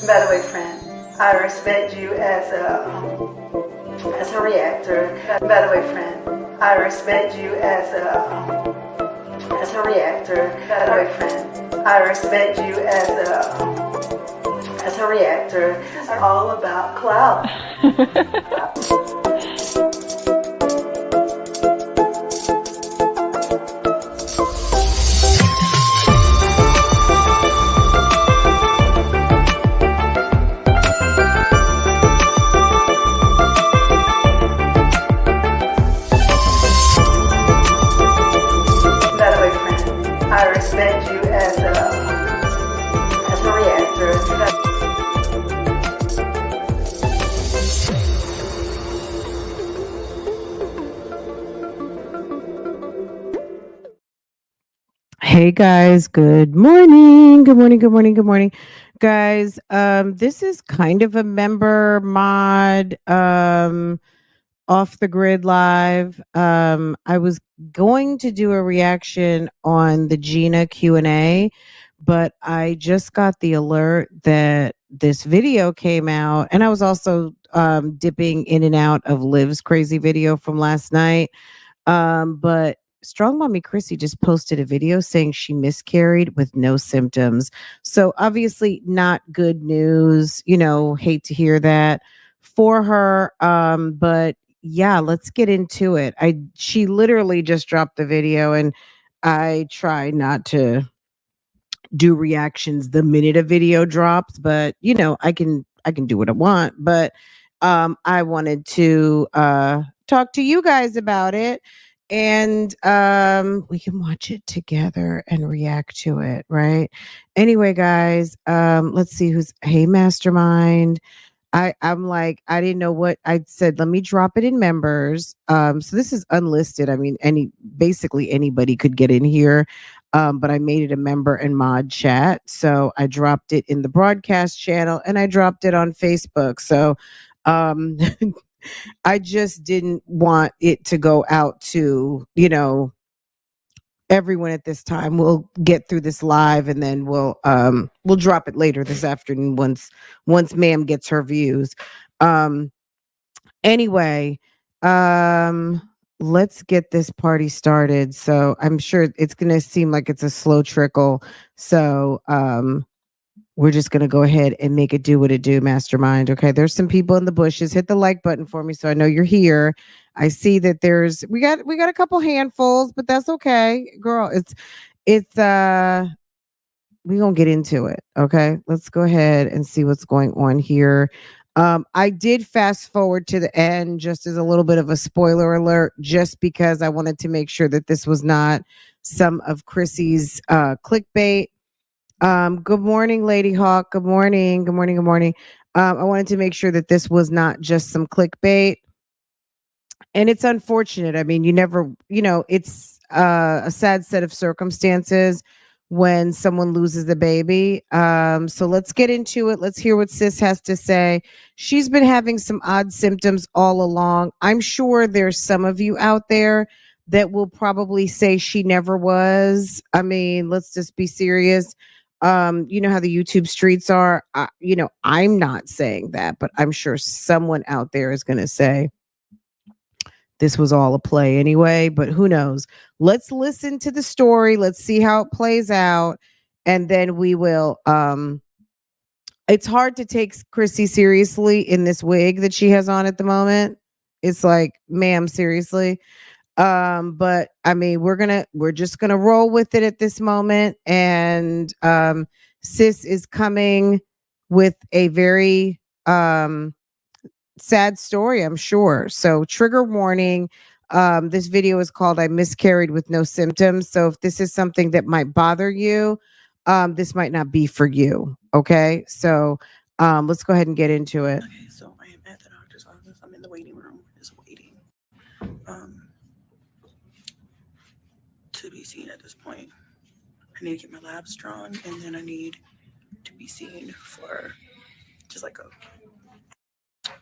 By the way, friend, I respect you as a reactor. By the way, friend, I respect you as a reactor. By the way, friend, I respect you as a reactor. This is all about clout. By the way, friend, I respect you as a reactor. Hey guys, good morning. Good morning. Good morning. Good morning. Guys, this is kind of a member mod off the grid live. I was going to do a reaction on the Gina Q&A, but I just got the alert that this video came out, and I was also dipping in and out of Liv's crazy video from last night. But Strong Mommy Chrissy just posted a video saying she miscarried with no symptoms. So obviously not good news. Hate to hear that for her. But yeah, let's get into it. She literally just dropped the video, and I try not to do reactions the minute a video drops, but I can do what I want. But I wanted to talk to you guys about it, and we can watch it together and react to it, right? Anyway, guys, let's see who's hey mastermind. I'm like, I didn't know what I said. Let me drop it in members. So this is unlisted. I mean, basically anybody could get in here. But I made it a member and mod chat. So I dropped it in the broadcast channel and I dropped it on Facebook. So um I just didn't want it to go out to, everyone at this time. We'll get through this live and then we'll drop it later this afternoon once ma'am gets her views. Um anyway, let's get this party started. So I'm sure it's gonna seem like it's a slow trickle. So we're just gonna go ahead and make it do what it do, mastermind. Okay, there's some people in the bushes. Hit the like button for me so I know you're here. I see that we got a couple handfuls, but that's okay, girl. It's we gonna get into it. Okay, let's go ahead and see what's going on here. I did fast forward to the end just as a little bit of a spoiler alert, just because I wanted to make sure that this was not some of Chrissy's clickbait. Good morning, Lady Hawk. Good morning. Good morning. Good morning. I wanted to make sure that this was not just some clickbait. And it's unfortunate. I mean, it's a sad set of circumstances when someone loses a baby. So let's get into it. Let's hear what Sis has to say. She's been having some odd symptoms all along. I'm sure there's some of you out there that will probably say she never was. I mean, let's just be serious. You know how the YouTube streets are. I'm not saying that, but I'm sure someone out there is going to say this was all a play anyway, but who knows? Let's listen to the story. Let's see how it plays out. And then we will it's hard to take Chrissy seriously in this wig that she has on at the moment. It's like, ma'am, seriously. But I mean, we're just gonna roll with it at this moment. And Sis is coming with a very sad story, I'm sure. So trigger warning. This video is called I Miscarried with No Symptoms. So if this is something that might bother you, this might not be for you. Okay. So let's go ahead and get into it. Okay, so I am at the doctor's office. I'm in the waiting room, just waiting to be seen at this point. I need to get my labs drawn, and then I need to be seen for just like a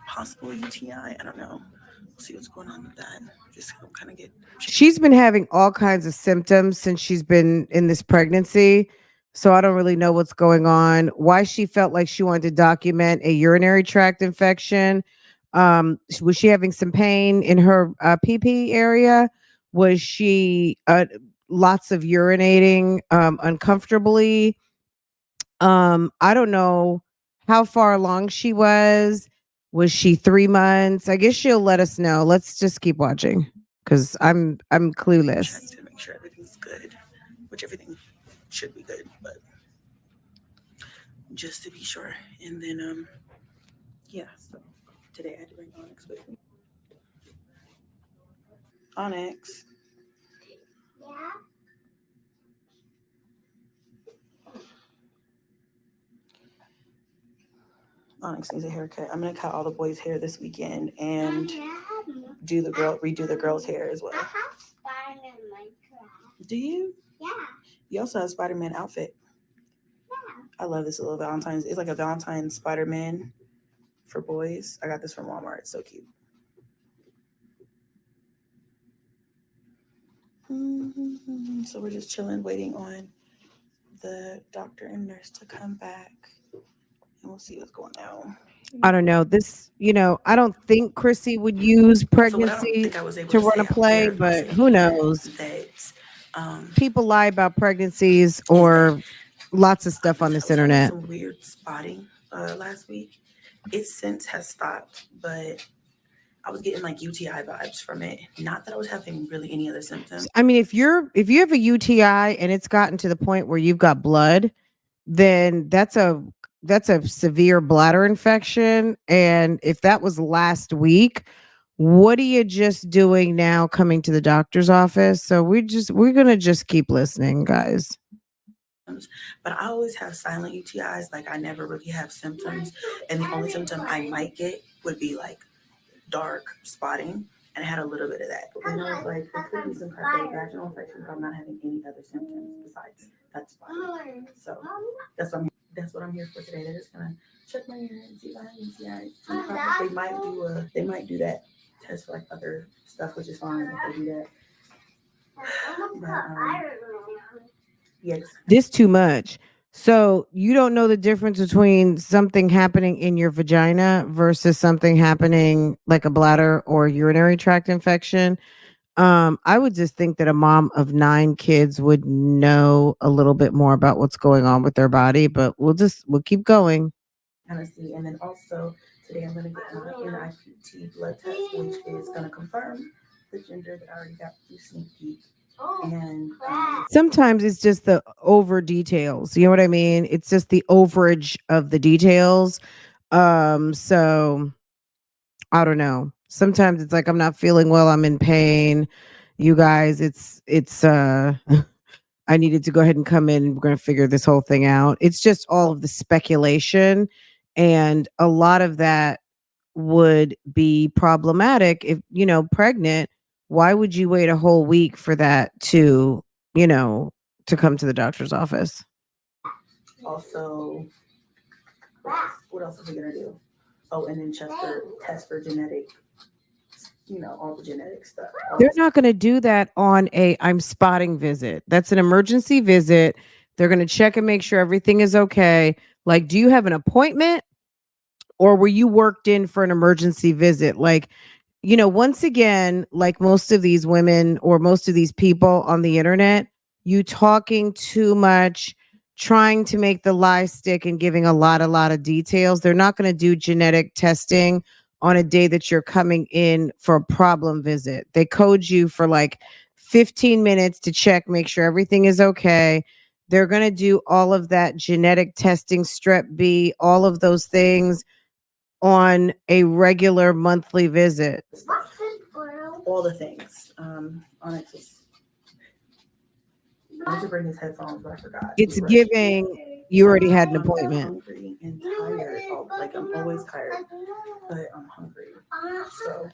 possible UTI. I don't know. We'll see what's going on with that. Just kind of get. She's been having all kinds of symptoms since she's been in this pregnancy. So I don't really know what's going on. Why she felt like she wanted to document a urinary tract infection. Was she having some pain in her PP area? Was she lots of urinating uncomfortably? I don't know how far along she was. Was she 3 months? I guess she'll let us know. Let's just keep watching because I'm clueless. Check to make sure everything's good, which everything should be good, but just to be sure. And then yeah, so today I had to bring Onyx with me. Onyx. Onyx needs a haircut. I'm gonna cut all the boys' hair this weekend and redo the girls' hair as well. Do you? Yeah. You also have Spider-Man outfit. Yeah. I love this little Valentine's. It's like a Valentine's Spider-Man for boys. I got this from Walmart. It's so cute. So we're just chilling, waiting on the doctor and nurse to come back, and we'll see what's going on. I don't know. I don't think Chrissy would use So what I don't pregnancy think I was able to to run say a out play, there, I'll but say who here, knows? that People lie about pregnancies is that or lots of stuff on I this was having internet. some weird spotting last week. It since has stopped, but I was getting like UTI vibes from it. Not that I was having really any other symptoms. I mean, if you have a UTI and it's gotten to the point where you've got blood, then that's a severe bladder infection. And if that was last week, what are you just doing now coming to the doctor's office? So we're gonna just keep listening, guys. But I always have silent UTIs. Like I never really have symptoms, and the only symptom I might get would be like dark spotting, and I had a little bit of that. But then I was like, it could be some type of vaginal infection, but I'm not having any other symptoms besides that spotting. So that's what I'm here for today. They're just gonna check my urine and see if I have UTIs. They might do that test for like other stuff, which is fine if they do that. But, yes. This too much. So you don't know the difference between something happening in your vagina versus something happening like a bladder or urinary tract infection. I would just think that a mom of 9 kids would know a little bit more about what's going on with their body, but we'll keep going. Honestly, and then also today I'm going to get my NIPT blood test, which is going to confirm the gender that I already got through sneak peek. And Sometimes it's just the over details. You know what I mean? It's just the overage of the details. So I don't know. Sometimes it's like I'm not feeling well, I'm in pain. You guys, it's I needed to go ahead and come in and we're going to figure this whole thing out. It's just all of the speculation and a lot of that would be problematic if, pregnant. Why would you wait a whole week for that you know, to come to the doctor's office? also, what else is he going to do? Oh, and then test for genetic, all the genetic stuff. They're not going to do that on a I'm spotting visit. That's an emergency visit. They're going to check and make sure everything is okay. Like, do you have an appointment or were you worked in for an emergency visit? Like, once again, like most of these women or most of these people on the internet, you talking too much, trying to make the lie stick and giving a lot of details. They're not going to do genetic testing on a day that you're coming in for a problem visit. They code you for like 15 minutes to check, make sure everything is okay. They're going to do all of that genetic testing, strep B, all of those things on a regular monthly visit. All the things. Onyx was. I had to bring his headphones, but I forgot. It's giving you already had an I'm appointment. hungry and tired. Like I'm always tired, but I'm hungry. So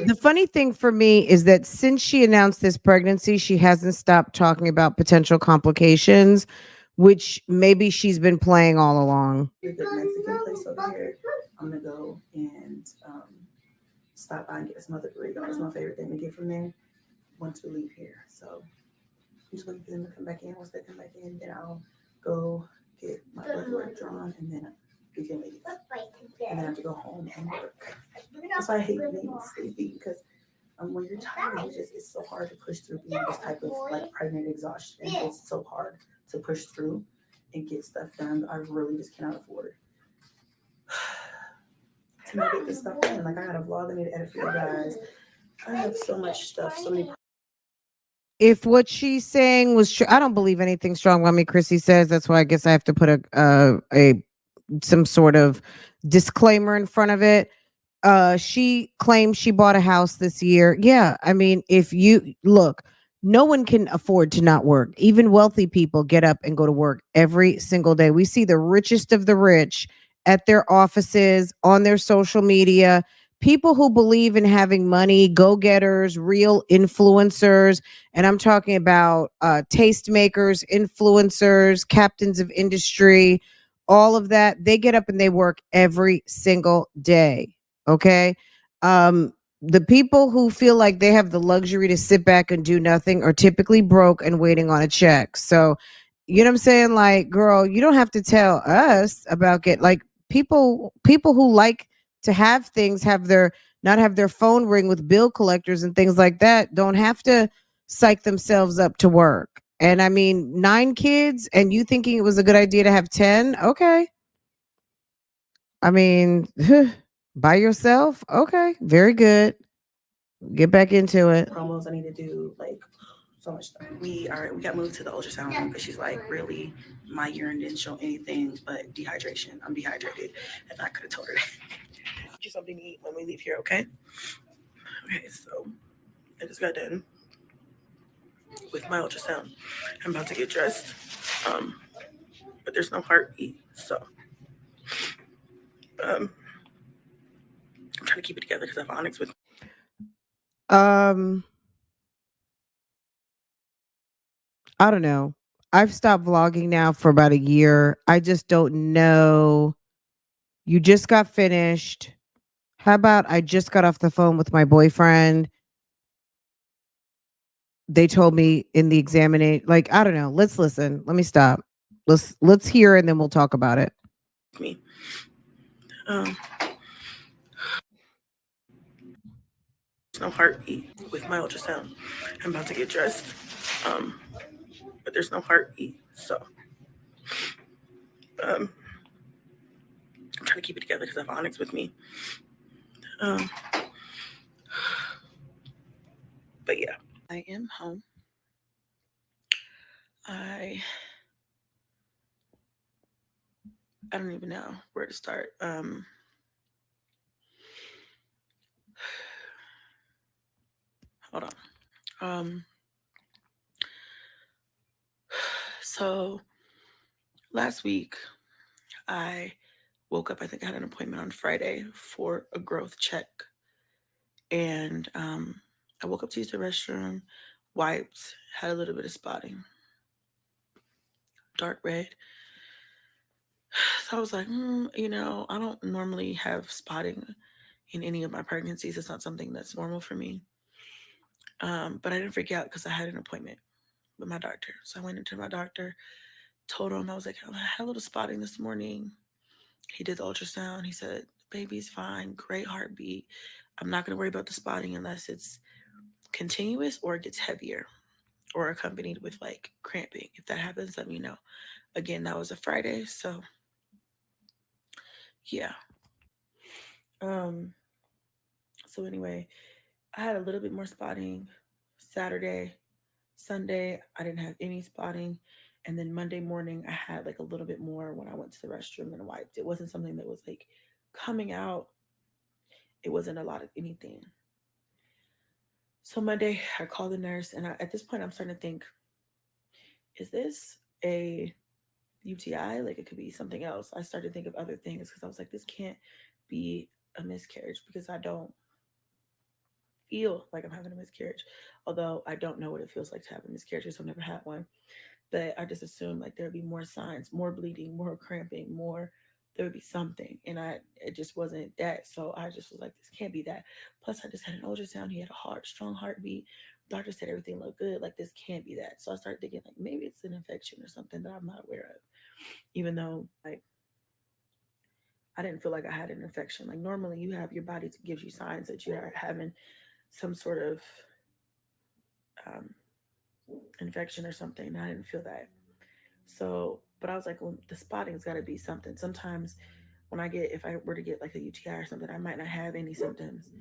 The funny thing for me is that since she announced this pregnancy, she hasn't stopped talking about potential complications, which maybe she's been playing all along. a good Mexican place over here. I'm gonna go and stop by and get a smothered burrito. That's my favorite thing to get from there once we leave here. So I'm just waiting for them to come back in. Once they come back in, then I'll go get my blood work drawn, and then we can leave. And then I have to go home and work. That's why I hate being sleepy, because when you're tired, it's so hard to push through being this type of like pregnant exhaustion. It's so hard to push through and get stuff done. I really just cannot afford to not get this stuff done. Like, I got a vlog I need to edit for you guys. I have so much stuff, so many. If what she's saying was true, I don't believe anything strong about me. Chrissy says that's why I guess I have to put a some sort of disclaimer in front of it. She claims she bought a house this year. Yeah, I mean, if you look, no one can afford to not work. Even wealthy people get up and go to work every single day. We see the richest of the rich at their offices, on their social media, people who believe in having money, go-getters, real influencers, and I'm talking about tastemakers, influencers, captains of industry, all of that. They get up and they work every single day. Okay. The people who feel like they have the luxury to sit back and do nothing are typically broke and waiting on a check. So, you know what I'm saying? Like, girl, you don't have to tell us about like people who like to have things have their not have their phone ring with bill collectors and things like that don't have to psych themselves up to work. And I mean, 9 kids and you thinking it was a good idea to have 10? Okay. I mean, by yourself? Okay, very good. Get back into it. Promos I need to do, like so much stuff. We got moved to the ultrasound room because she's like, really, my urine didn't show anything but dehydration. I'm dehydrated, and I could have told her that. Get you something to eat when we leave here, okay? Okay, so I just got done with my ultrasound. I'm about to get dressed, but there's no heartbeat, so I'm trying to keep it together because I have Onyx with. Um, I don't know. I've stopped vlogging now for about a year. I just don't know. You just got finished. How about I just got off the phone with my boyfriend? They told me in the examination, like, I don't know. Let's listen. Let me stop. Let's hear and then we'll talk about it. Me. Um, no heartbeat with my ultrasound. I'm about to get dressed, um, but there's no heartbeat, so I'm trying to keep it together because I have Onyx with me. Um, but yeah, I am home. I don't even know where to start. Hold on. So last week I woke up. I think I had an appointment on Friday for a growth check, and I woke up to use the restroom, wiped, had a little bit of spotting, dark red. So I was like, I don't normally have spotting in any of my pregnancies. It's not something that's normal for me. But I didn't freak out because I had an appointment with my doctor. So I went into my doctor, told him, I was like, I had a little spotting this morning. He did the ultrasound. He said, baby's fine, great heartbeat. I'm not going to worry about the spotting unless it's continuous or it gets heavier or accompanied with like cramping. If that happens, let me know. Again, that was a Friday. So yeah. Um, so anyway, I had a little bit more spotting Saturday. Sunday, I didn't have any spotting. And then Monday morning, I had like a little bit more when I went to the restroom and wiped. It wasn't something that was like coming out. It wasn't a lot of anything. So Monday, I called the nurse, and at this point, I'm starting to think, is this a UTI? Like, it could be something else. I started to think of other things because I was like, this can't be a miscarriage because I don't feel like I'm having a miscarriage. Although I don't know what it feels like to have a miscarriage because I've never had one. But I just assumed like there would be more signs, more bleeding, more cramping, more there would be something. And it just wasn't that. So I just was like, this can't be that. Plus I just had an ultrasound. He had a strong heartbeat, doctor said everything looked good. Like, this can't be that. So I started thinking, like, maybe it's an infection or something that I'm not aware of. Even though, like, I didn't feel like I had an infection. Like, normally you have your body gives you signs that you are having some sort of um, infection or something. I didn't feel that. So, but I was like, well, the spotting's got to be something. Sometimes when if I were to get like a UTI or something, I might not have any symptoms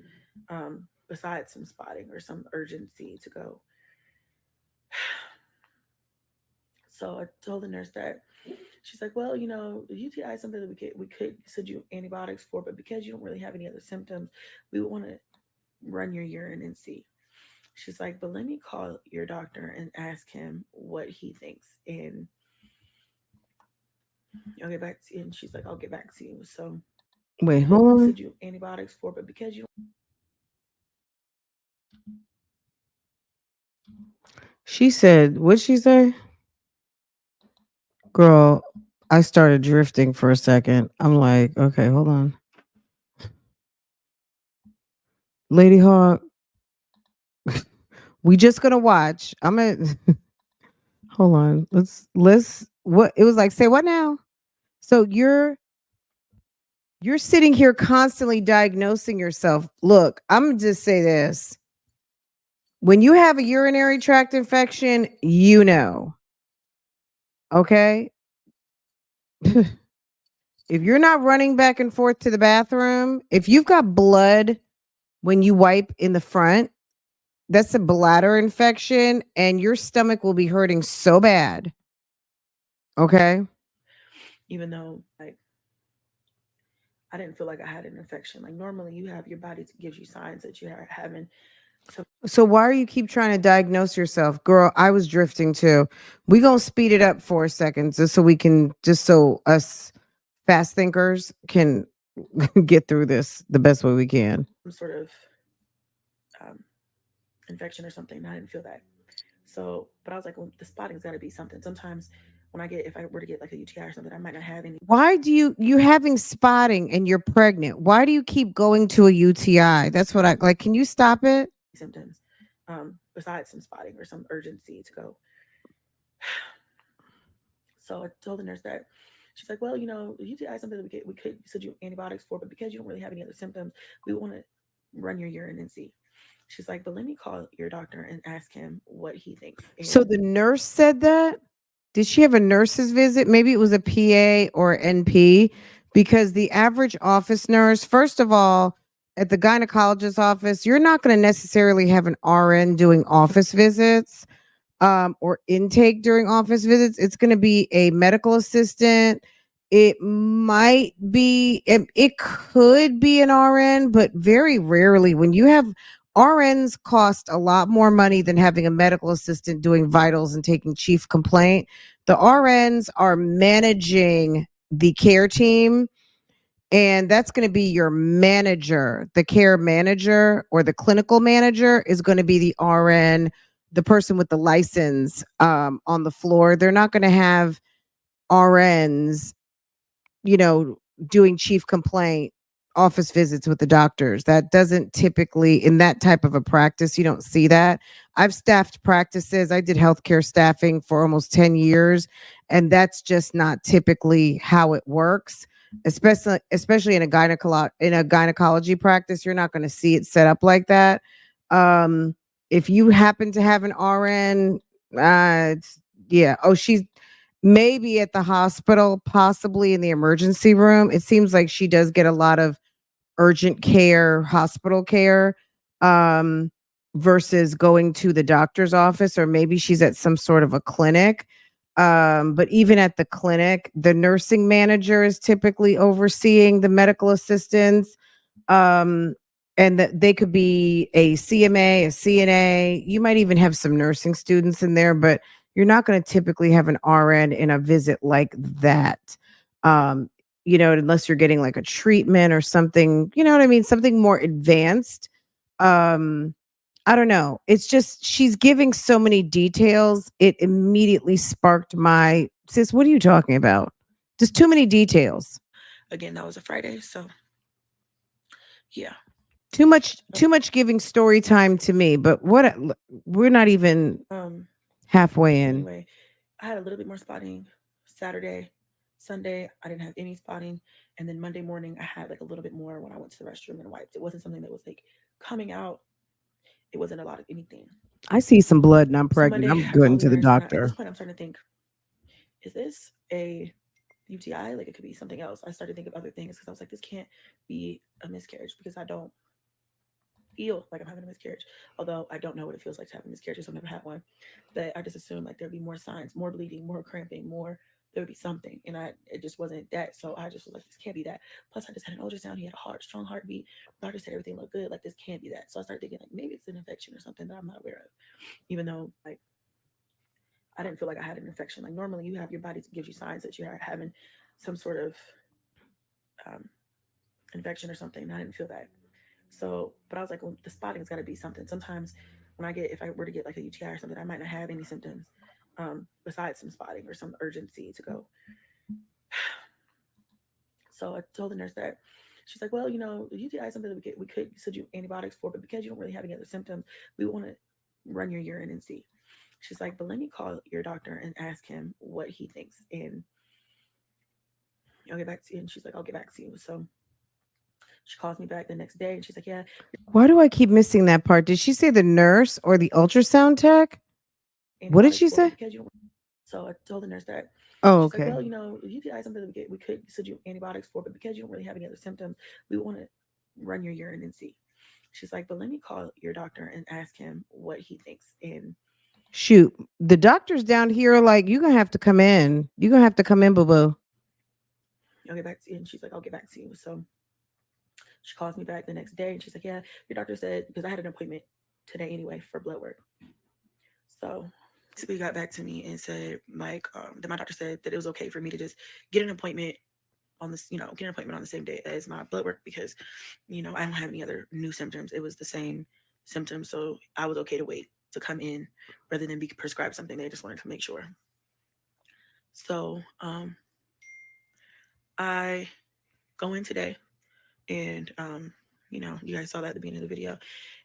besides some spotting or some urgency to go. So I told the nurse that. She's like, well, the UTI is something that we could send you antibiotics for, but because you don't really have any other symptoms, we would want to run your urine and see. She's like, but let me call your doctor and ask him what he thinks, and I'll get back to you. And she's like, I'll get back to you. So Wait, hold on. send you antibiotics for, but because you don't. She said, what'd she say? Girl, I started drifting for a second. I'm like, okay, hold on. Lady Hawk, we just gonna watch. I'm at hold on. Let's what it was like, say what now? So you're sitting here constantly diagnosing yourself. Look, I'm gonna just say this. When you have a urinary tract infection, okay? If you're not running back and forth to the bathroom, if you've got blood when you wipe in the front, that's a bladder infection and your stomach will be hurting so bad. Okay? Even though, like, I didn't feel like I had an infection. Like, normally you have your body gives you signs that you are having some. So why are you keep trying to diagnose yourself? Girl, I was drifting too. We gonna speed it up for a second just so us fast thinkers can get through this the best way we can. Sort of um, infection or something. I didn't feel that. So, but I was like, well, the spotting's got to be something. Sometimes if I were to get like a UTI or something, I might not have any Why do you having spotting and you're pregnant? Why do you keep going to a UTI? That's what I like. Can you stop it? symptoms besides some spotting or some urgency to go. So I told the nurse that. She's like, well, the UTI is something that we could send you antibiotics for, but because you don't really have any other symptoms, we want to run your urine and see. She's like, but let me call your doctor and ask him what he thinks. So the nurse said that? Did she have a nurse's visit? Maybe it was a PA or NP, because the average office nurse, first of all, at the gynecologist's office, you're not going to necessarily have an RN doing office visits or intake during office visits. It's going to be a medical assistant. It could be an RN, but very rarely. When you have RNs cost a lot more money than having a medical assistant doing vitals and taking chief complaint. The RNs are managing the care team, and that's going to be your manager. The care manager or the clinical manager is going to be the RN, the person with the license on the floor. They're not going to have RNs, doing chief complaint office visits with the doctors. That doesn't typically, in that type of a practice, you don't see that. I've staffed practices. I did healthcare staffing for almost 10 years, and that's just not typically how it works. Especially in a gynecology practice, you're not going to see it set up like that. If you happen to have an RN, yeah. Oh, she's maybe at the hospital, possibly in the emergency room. It seems like she does get a lot of urgent care, hospital care, um, versus going to the doctor's office, or maybe she's at some sort of a clinic. But even at the clinic, the nursing manager is typically overseeing the medical assistants. Um, and that they could be a CMA, a CNA. You might even have some nursing students in there, but you're not going to typically have an RN in a visit like that. Um, unless you're getting like a treatment or something, you know what I mean? Something more advanced. Um, I don't know. It's just she's giving so many details. It immediately sparked my sis. What are you talking about? Just too many details. Again, that was a Friday, so yeah. Too much giving story time to me, but we're not even halfway So in. anyway, I had a little bit more spotting Saturday. Sunday, I didn't have any spotting. And then Monday morning, I had like a little bit more when I went to the restroom and wiped. It wasn't something that was like coming out. It wasn't a lot of anything. I see some blood and I'm So pregnant. Monday, I'm I going called the to the nurse, and at this doctor. point, I'm starting to think, is this a UTI? Like it could be something else. I started to think of other things because I was like, this can't be a miscarriage because I don't feel like I'm having a miscarriage. Although I don't know what it feels like to have a miscarriage because I've never had one. But I just assumed like there'd be more signs, more bleeding, more cramping, more there would be something. And it just wasn't that. So I just was like, this can't be that. Plus I just had an ultrasound. He had a strong heartbeat. Doctor said everything looked good. Like this can't be that. So I started thinking like maybe it's an infection or something that I'm not aware of. Even though like I didn't feel like I had an infection. Like normally you have your body gives you signs that you're having some sort of um, infection or something. And I didn't feel that. So, but I was like, well, the spotting's got to be something. Sometimes when if I were to get like a UTI or something, I might not have any symptoms besides some spotting or some urgency to go. So I told the nurse that. She's like, well, UTI is something that we could send you antibiotics for, but because you don't really have any other symptoms, we want to run your urine and see. She's like, but let me call your doctor and ask him what he thinks, and I'll get back to you. And she's like, I'll get back to you. So she calls me back the next day, and she's like, yeah. Why do I keep missing that part? Did she say the nurse or the ultrasound tech? What did she say? Because you don't. So I told the nurse that. Oh, She's like, okay. well, UTI is something that we could send you antibiotics for, but because you don't really have any other symptoms, we want to run your urine and see. She's like, but let me call your doctor and ask him what he thinks. And Shoot, the doctors down here are like, you're gonna have to come in. You're gonna have to come in, boo boo. I'll get back to you. And she's like, I'll get back to you. So she calls me back the next day and she's like, yeah, your doctor said, because I had an appointment today anyway for blood work. So basically got back to me and said, like, that my doctor said that it was okay for me to just get an appointment on this, get an appointment on the same day as my blood work because, I don't have any other new symptoms. It was the same symptoms. So I was okay to wait to come in rather than be prescribed something. They just wanted to make sure. So I go in today and, you guys saw that at the beginning of the video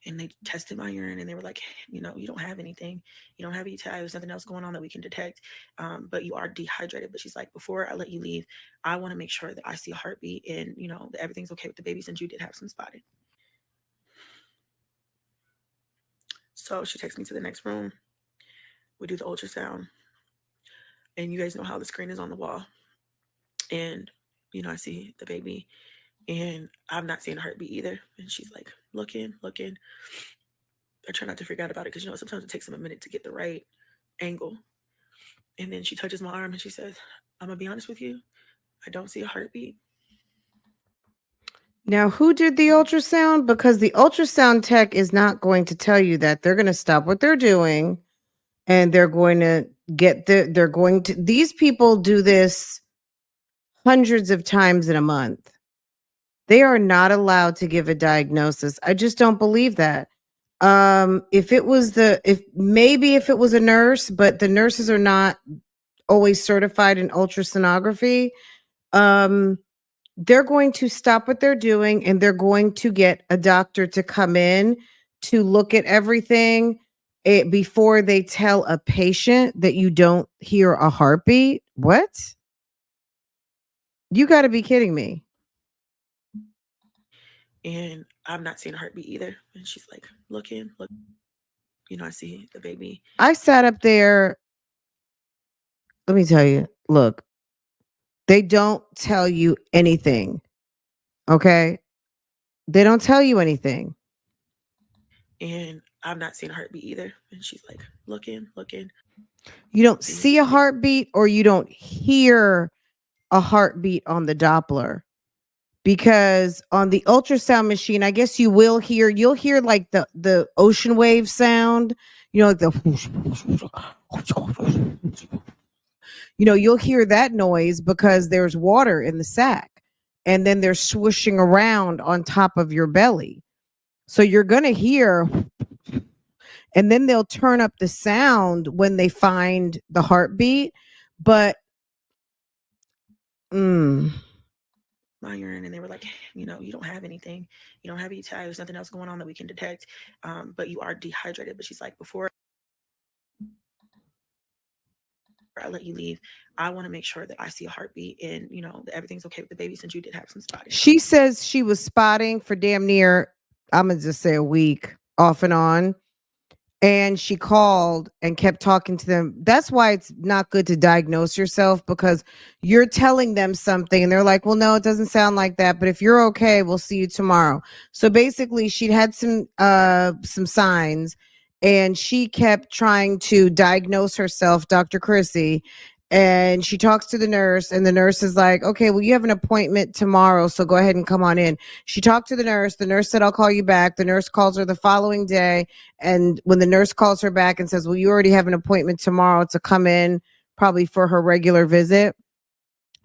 and they tested my urine and they were like, you don't have anything. You don't have UTI. There's nothing else going on that we can detect. But you are dehydrated. But she's like, before I let you leave, I want to make sure that I see a heartbeat and, that everything's okay with the baby since you did have some spotting. So she takes me to the next room. We do the ultrasound. And you guys know how the screen is on the wall. And, I see the baby and I'm not seeing a heartbeat either. And she's like, looking. I try not to forget about it because, sometimes it takes them a minute to get the right angle. And then she touches my arm and she says, I'm going to be honest with you. I don't see a heartbeat. Now, who did the ultrasound? Because the ultrasound tech is not going to tell you that. They're going to stop what they're doing and they're going to these people do this hundreds of times in a month. They are not allowed to give a diagnosis. I just don't believe that. If it was a nurse, but the nurses are not always certified in ultrasonography, they're going to stop what they're doing and they're going to get a doctor to come in to look at everything before they tell a patient that you don't hear a heartbeat. What? You got to be kidding me. And I'm not seeing a heartbeat either. And she's like, looking. I see the baby. I sat up there. Let me tell you, look, they don't tell you anything. Okay? They don't tell you anything. And I'm not seeing a heartbeat either. And she's like, looking. You don't see a heartbeat or you don't hear a heartbeat on the Doppler. Because on the ultrasound machine, I guess you'll hear like the ocean wave sound, like you'll hear that noise because there's water in the sac and then they're swooshing around on top of your belly. So you're going to hear, and then they'll turn up the sound when they find the heartbeat. But my urine, and they were like, you know, you don't have anything, you don't have UTI, there's nothing else going on that we can detect, but you are dehydrated. But she's like, before I let you leave, I want to make sure that I see a heartbeat and, you know, that everything's okay with the baby since you did have some spotting. She says she was spotting for damn near, I'm going to just say a week off and on. And she called and kept talking to them. That's why it's not good to diagnose yourself, because you're telling them something and they're like, well, no, it doesn't sound like that. But if you're okay, we'll see you tomorrow. So basically she'd had some signs, and she kept trying to diagnose herself, Dr. Chrissy. And she talks to the nurse, and the nurse is like, okay, well, you have an appointment tomorrow, so go ahead and come on in. She talked to the nurse. The nurse said, I'll call you back. The nurse calls her the following day. And when the nurse calls her back and says, well, you already have an appointment tomorrow to come in, probably for her regular visit,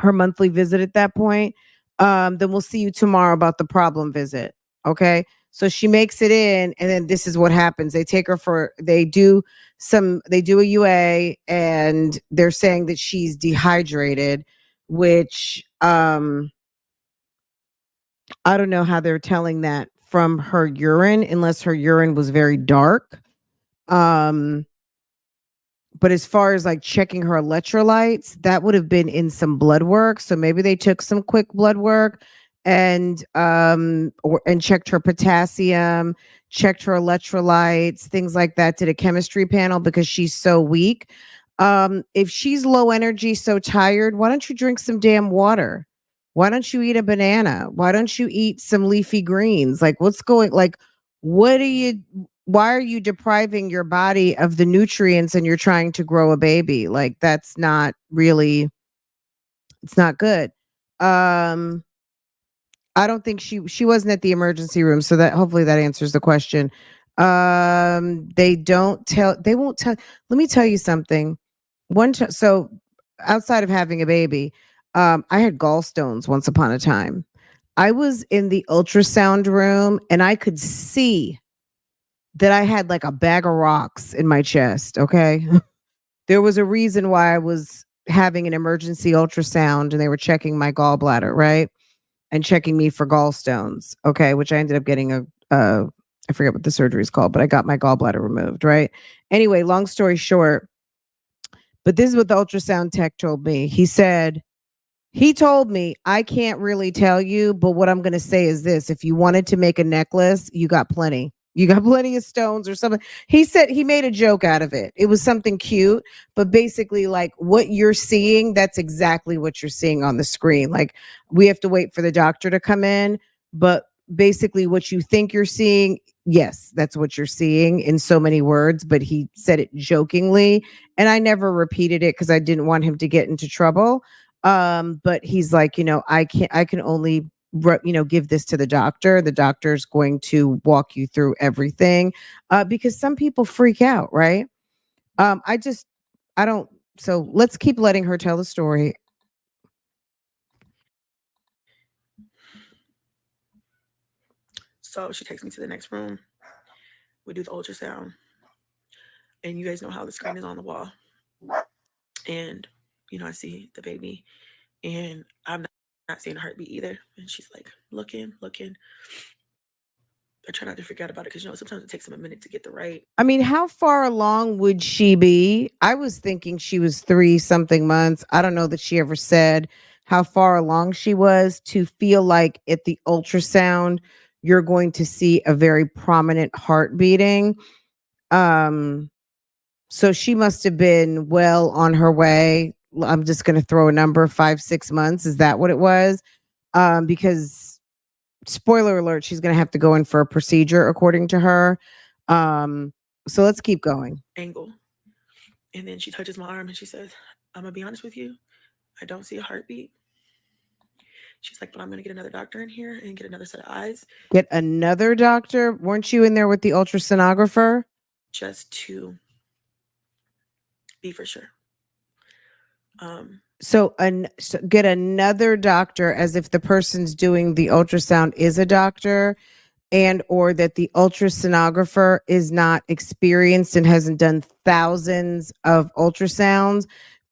her monthly visit at that point, then we'll see you tomorrow about the problem visit. Okay. So she makes it in, and then this is what happens. They take her they do a UA, and they're saying that she's dehydrated, which I don't know how they're telling that from her urine, unless her urine was very dark. But as far as like checking her electrolytes, that would have been in some blood work. So maybe they took some quick blood work and checked her potassium, checked her electrolytes, things like that, did a chemistry panel because she's so weak. If she's low energy, so tired, why don't you drink some damn water? Why don't you eat a banana? Why don't you eat some leafy greens? Like, what are you, why are you depriving your body of the nutrients and you're trying to grow a baby? Like, that's not really, it's not good. I don't think she wasn't at the emergency room, so that hopefully that answers the question. They won't tell. Let me tell you something. So outside of having a baby, I had gallstones once upon a time. I was in the ultrasound room and I could see that I had like a bag of rocks in my chest. Okay. There was a reason why I was having an emergency ultrasound and they were checking my gallbladder, right? And checking me for gallstones. Okay. Which I ended up getting I forget what the surgery is called, but I got my gallbladder removed, right? Anyway, long story short, but this is what the ultrasound tech told me. He told me, I can't really tell you, but what I'm going to say is this. If you wanted to make a necklace, you got plenty. You got plenty of stones or something. He said he made a joke out of it. It was something cute, but basically, like, what you're seeing, that's exactly what you're seeing on the screen. Like, we have to wait for the doctor to come in, but basically what you think you're seeing, yes, that's what you're seeing in so many words, but he said it jokingly, and I never repeated it because I didn't want him to get into trouble. But he's like, I can only give this to the doctor. The doctor's going to walk you through everything, because some people freak out, right? I don't. So let's keep letting her tell the story. So she takes me to the next room. We do the ultrasound, and you guys know how the screen is on the wall. And, you know, I see the baby, and I'm not seeing a heartbeat either. And she's like, looking. I try not to forget about it because, you know, sometimes it takes them a minute to get the right. I mean, how far along would she be? I was thinking she was 3 something months. I don't know that she ever said how far along she was, to feel like at the ultrasound you're going to see a very prominent heart beating. So she must have been well on her way. I'm just going to throw a number, 5-6 months. Is that what it was? Because spoiler alert, she's going to have to go in for a procedure according to her. So let's keep going. Angle. And then she touches my arm and she says, I'm going to be honest with you. I don't see a heartbeat. She's like, but I'm going to get another doctor in here and get another set of eyes. Get another doctor? Weren't you in there with the ultrasonographer? Just to be for sure. So get another doctor, as if the person's doing the ultrasound is a doctor, and or that the ultrasonographer is not experienced and hasn't done thousands of ultrasounds,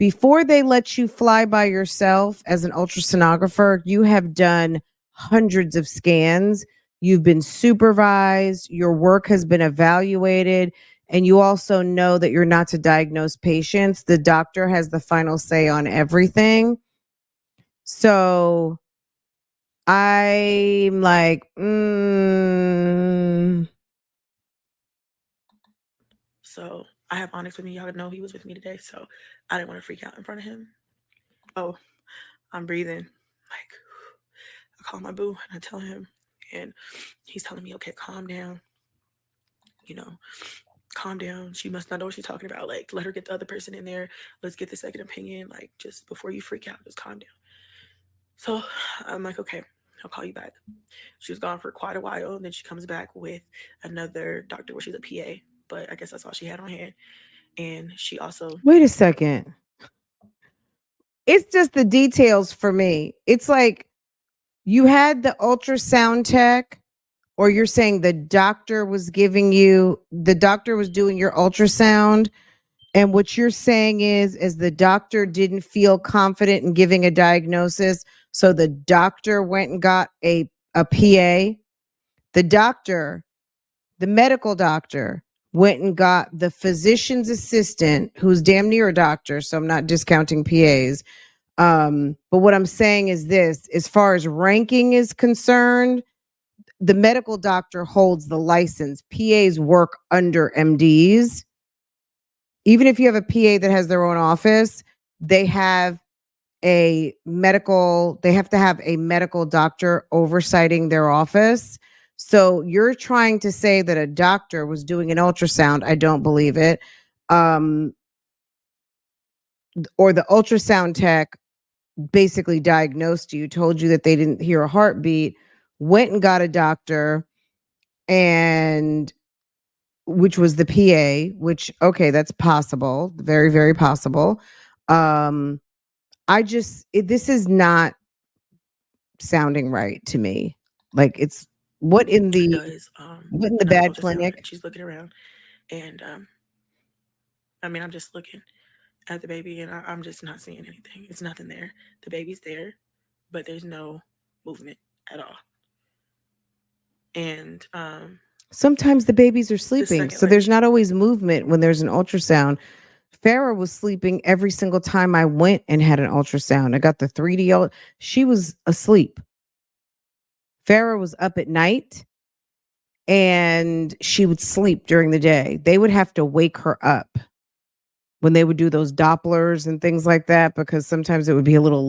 before they let you fly by yourself as an ultrasonographer, you have done hundreds of scans. You've been supervised, your work has been evaluated, and you also know that you're not to diagnose patients. The doctor has the final say on everything. So I'm like, So I have Onyx with me. Y'all know he was with me today, so I didn't want to freak out in front of him. Oh, I'm breathing. Like, I call my boo and I tell him, and he's telling me, okay, calm down. You know, calm down. She must not know what she's talking about. Like, let her get the other person in there. Let's get the second opinion. Like, just before you freak out, just calm down. So I'm like, okay, I'll call you back. She was gone for quite a while, and then she comes back with another doctor where she's a PA, but I guess that's all she had on hand. And she also, wait a second. It's just the details for me. It's like you had the ultrasound tech, or you're saying the doctor was doing your ultrasound. And what you're saying is the doctor didn't feel confident in giving a diagnosis. So the doctor went and got a PA. The medical doctor went and got the physician's assistant, who's damn near a doctor. So I'm not discounting PAs. But what I'm saying is this, as far as ranking is concerned, the medical doctor holds the license. PAs work under MDs. Even if you have a PA that has their own office, they have they have to have a medical doctor oversighting their office. So you're trying to say that a doctor was doing an ultrasound. I don't believe it. Or the ultrasound tech basically diagnosed you, told you that they didn't hear a heartbeat, went and got a doctor, and which was the PA, which, okay, that's possible. Very, very possible. This is not sounding right to me. Like, it's what in the does bad ultrasound, clinic? and she's looking around, and I mean, I'm just looking at the baby, and I'm just not seeing anything. It's nothing there. The baby's there, but there's no movement at all. And sometimes the babies are sleeping, so there's not always movement when there's an ultrasound. Farrah was sleeping every single time I went and had an ultrasound. I got the 3D. She was asleep. Farrah was up at night and she would sleep during the day. They would have to wake her up when they would do those Dopplers and things like that, because sometimes it would be a little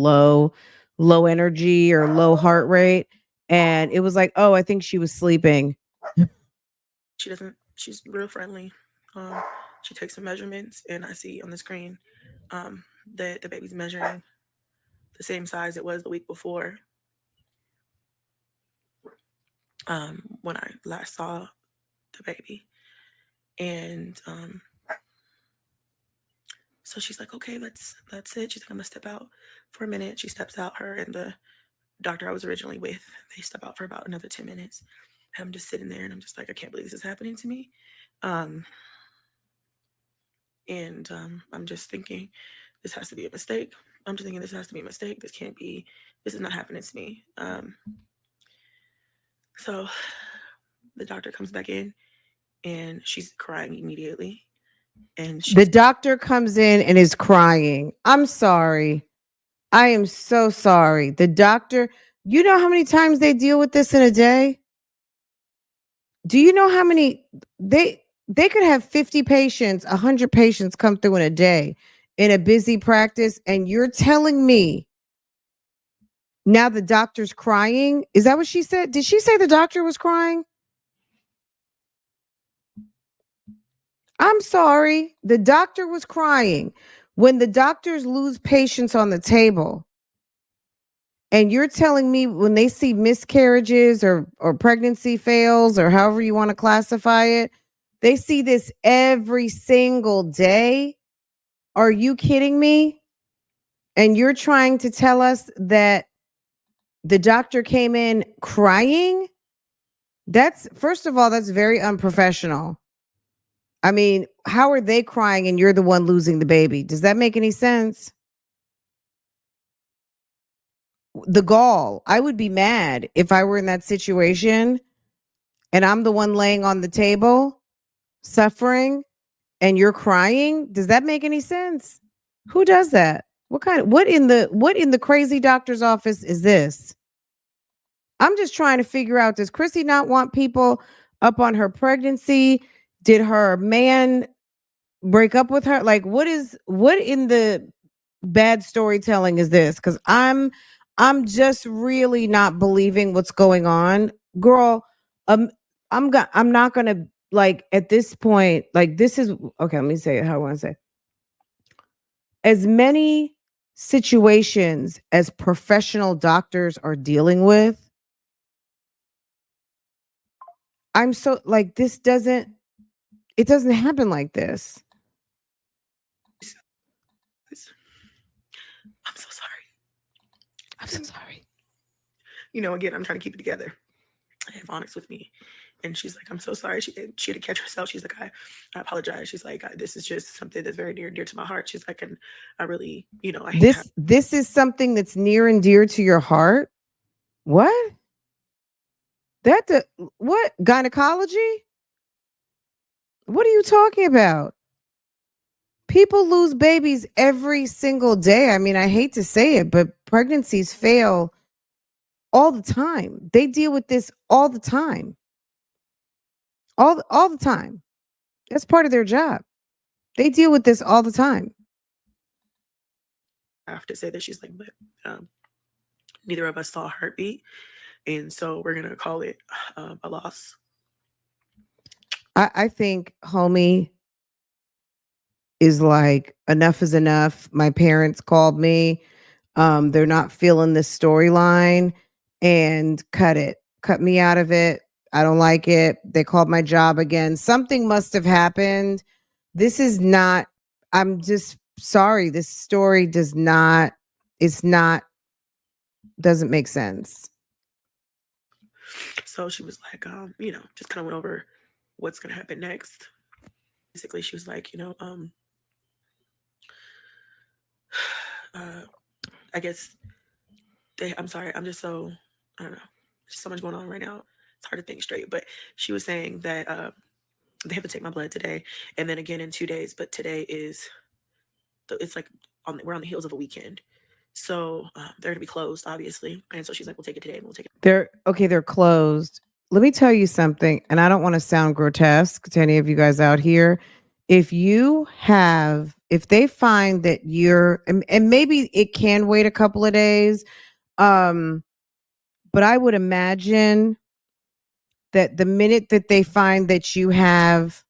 low energy or low heart rate. And it was like, oh, I think she was sleeping. She's real friendly. She takes some measurements, and I see on the screen that the baby's measuring the same size it was the week before. When I last saw the baby. And so she's like, okay, that's it. She's like, I'm gonna step out for a minute. She steps out, her and the doctor I was originally with, they step out for about another 10 minutes. And I'm just sitting there and I'm just like, I can't believe this is happening to me. And I'm just thinking, this has to be a mistake. I'm just thinking this has to be a mistake. This is not happening to me. So the doctor comes back in and she's crying immediately. And the doctor comes in and is crying. I'm sorry. I am so sorry. The doctor, you know how many times they deal with this in a day? Do you know how many they could have 50 patients, 100 patients come through in a day in a busy practice, and you're telling me now the doctor's crying? Is that what she said? Did she say the doctor was crying? I'm sorry. The doctor was crying. When the doctors lose patients on the table, and you're telling me when they see miscarriages or pregnancy fails or however you want to classify it, they see this every single day? Are you kidding me? And you're trying to tell us that the doctor came in crying? First of all, that's very unprofessional. I mean, how are they crying and you're the one losing the baby? Does that make any sense? The gall. I would be mad if I were in that situation and I'm the one laying on the table suffering and you're crying. Does that make any sense? Who does that? What in the crazy doctor's office is this? I'm just trying to figure out, does Chrissy not want people up on her pregnancy? Did her man break up with her? Like what in the bad storytelling is this? Cuz I'm just really not believing what's going on. Girl, um I'm not going to, like, at this point, like, this is okay, let me say it how I want to say. As many situations as professional doctors are dealing with, I'm so like, it doesn't happen like this. I'm so sorry. I'm so sorry. You know, again, I'm trying to keep it together. I have Onyx with me, and she's like, I'm so sorry. She had to catch herself. She's like, I apologize. She's like, this is just something that's very near and dear to my heart. She's like, and I really, you know, I hate how This is something that's near and dear to your heart. What? What? Gynecology? What are you talking about? People lose babies every single day. I mean, I hate to say it, but pregnancies fail all the time. They deal with this all the time. All the time. That's part of their job. They deal with this all the time. I have to say that. She's like, but neither of us saw a heartbeat, and so we're gonna call it a loss. I think homie is like, enough is enough. My parents called me. They're not feeling this storyline, and cut it. Cut me out of it. I don't like it. They called my job again. Something must have happened. This is not, I'm just sorry. This story it's not, doesn't make sense. So she was like, you know, just kind of went over what's gonna happen next. Basically, she was like, you know, I guess I'm sorry, I'm just so, I don't know, there's so much going on right now. It's hard to think straight. But she was saying that they have to take my blood today, and then again in 2 days. But today is, it's like we're on the heels of a weekend, so they're gonna be closed, obviously. And so she's like, we'll take it today, and we'll take it. They're closed. Let me tell you something, and I don't want to sound grotesque to any of you guys out here. If they find that and maybe it can wait a couple of days, um, but I would imagine that the minute that they find that you have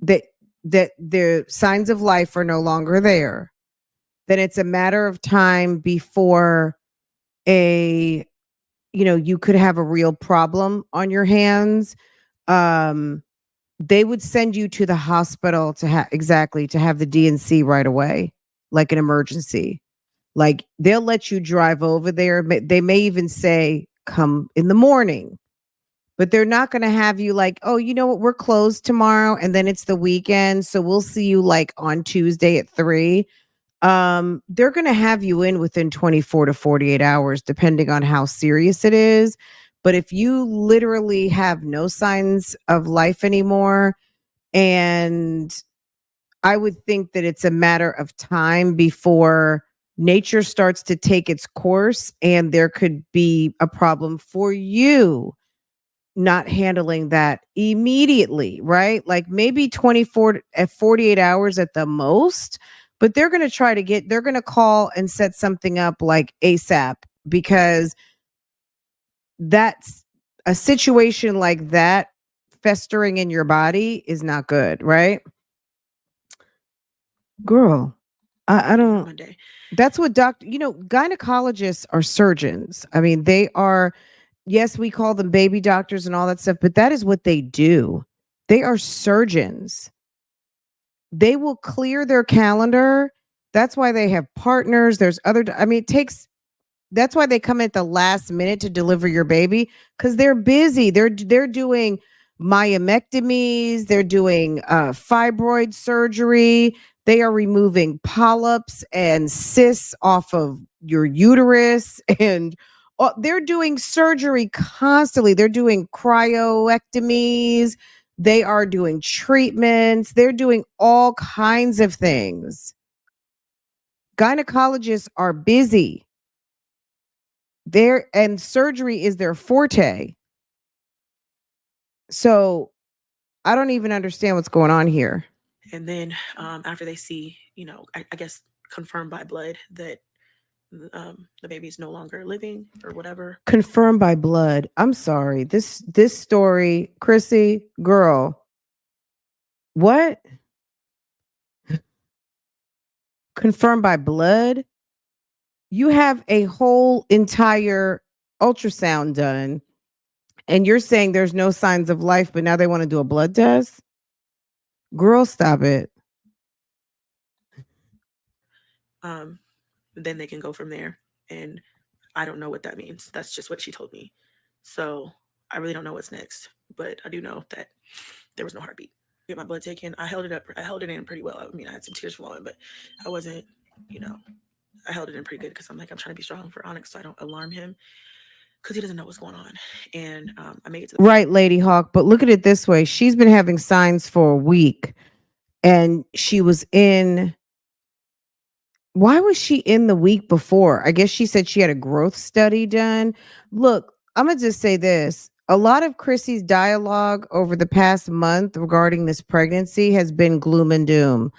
that the signs of life are no longer there, then it's a matter of time before a you could have a real problem on your hands. um they would send you to the hospital to have the DNC right away, like an emergency. Like, they'll let you drive over there. They may even say come in the morning, but they're not going to have you like, oh, you know what, we're closed tomorrow and then it's the weekend, so we'll see you like on Tuesday at 3. They're going to have you in within 24 to 48 hours, depending on how serious it is. But if you literally have no signs of life anymore, and I would think that it's a matter of time before nature starts to take its course, and there could be a problem for you not handling that immediately, right? Like maybe 24 at 48 hours at the most, but they're going to call and set something up like ASAP, because that's a situation like that festering in your body is not good, right? Girl, I don't. Monday. That's what gynecologists are surgeons. I mean, they are, yes, we call them baby doctors and all that stuff, but that is what they do. They are surgeons. They will clear their calendar. That's why they have partners. I mean, that's why they come at the last minute to deliver your baby, because they're busy. They're doing myomectomies. They're doing fibroid surgery. They are removing polyps and cysts off of your uterus. And they're doing surgery constantly. They're doing cryoectomies. They are doing treatments. They're doing all kinds of things. Gynecologists are busy. And surgery is their forte. So I don't even understand what's going on here. And then after they see, I guess confirmed by blood that the baby is no longer living or whatever. Confirmed by blood. I'm sorry. This story, Chrissy, girl. What? Confirmed by blood? You have a whole entire ultrasound done, and you're saying there's no signs of life, but now they want to do a blood test? Girl, stop it. Then they can go from there. And I don't know what that means. That's just what she told me. So I really don't know what's next. But I do know that there was no heartbeat. Get my blood taken. I held it up. I held it in pretty well. I mean, I had some tears flowing, but I wasn't, I held it in pretty good because I'm trying to be strong for Onyx so I don't alarm him because he doesn't know what's going on. And I made it to the right, Lady Hawk. But look at it this way. She's been having signs for a week, and she was in. Why was she in the week before? I guess she said she had a growth study done. Look, I'm going to just say this. A lot of Chrissy's dialogue over the past month regarding this pregnancy has been gloom and doom.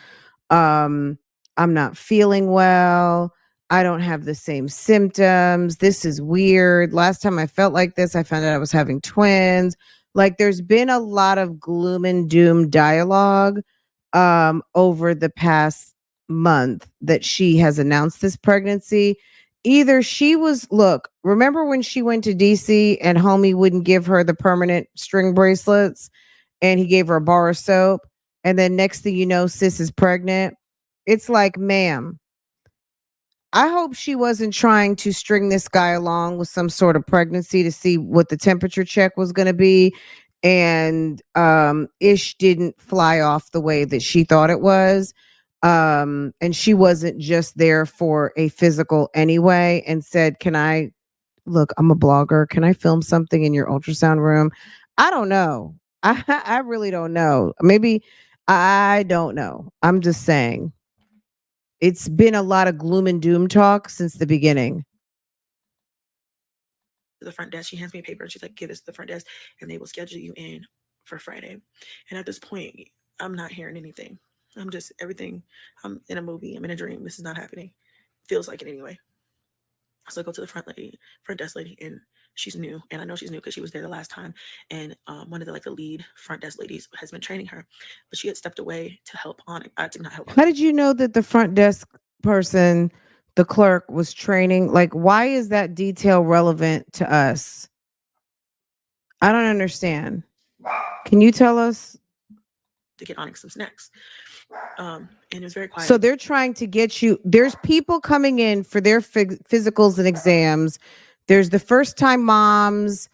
I'm not feeling well. I don't have the same symptoms. This is weird. Last time I felt like this, I found out I was having twins. Like there's been a lot of gloom and doom dialogue over the past month that she has announced this pregnancy. Either she was, look, remember when she went to DC and homie wouldn't give her the permanent string bracelets and he gave her a bar of soap? And then next thing you know, sis is pregnant. It's like, ma'am, I hope she wasn't trying to string this guy along with some sort of pregnancy to see what the temperature check was going to be. And Ish didn't fly off the way that she thought it was. And she wasn't just there for a physical anyway and said, can I, look, I'm a blogger. Can I film something in your ultrasound room? I don't know. I really don't know. Maybe I don't know. I'm just saying. It's been a lot of gloom and doom talk since the beginning. the front desk. She hands me a paper and she's like, give this to the front desk and they will schedule you in for Friday. And at this point, I'm not hearing anything. I'm just everything. I'm in a movie. I'm in a dream. This is not happening. Feels like it anyway. So I go to the front desk lady, and she's new. And I know she's new because she was there the last time. And one of the lead front desk ladies has been training her, but she had stepped away to help on it. I did not help on it. How did you know that the front desk person, the clerk, was training? Like, why is that detail relevant to us? I don't understand. Can you tell us? To get Onyx some snacks. And it was very quiet. So they're trying to get you. There's people coming in for their physicals and exams. There's the first time moms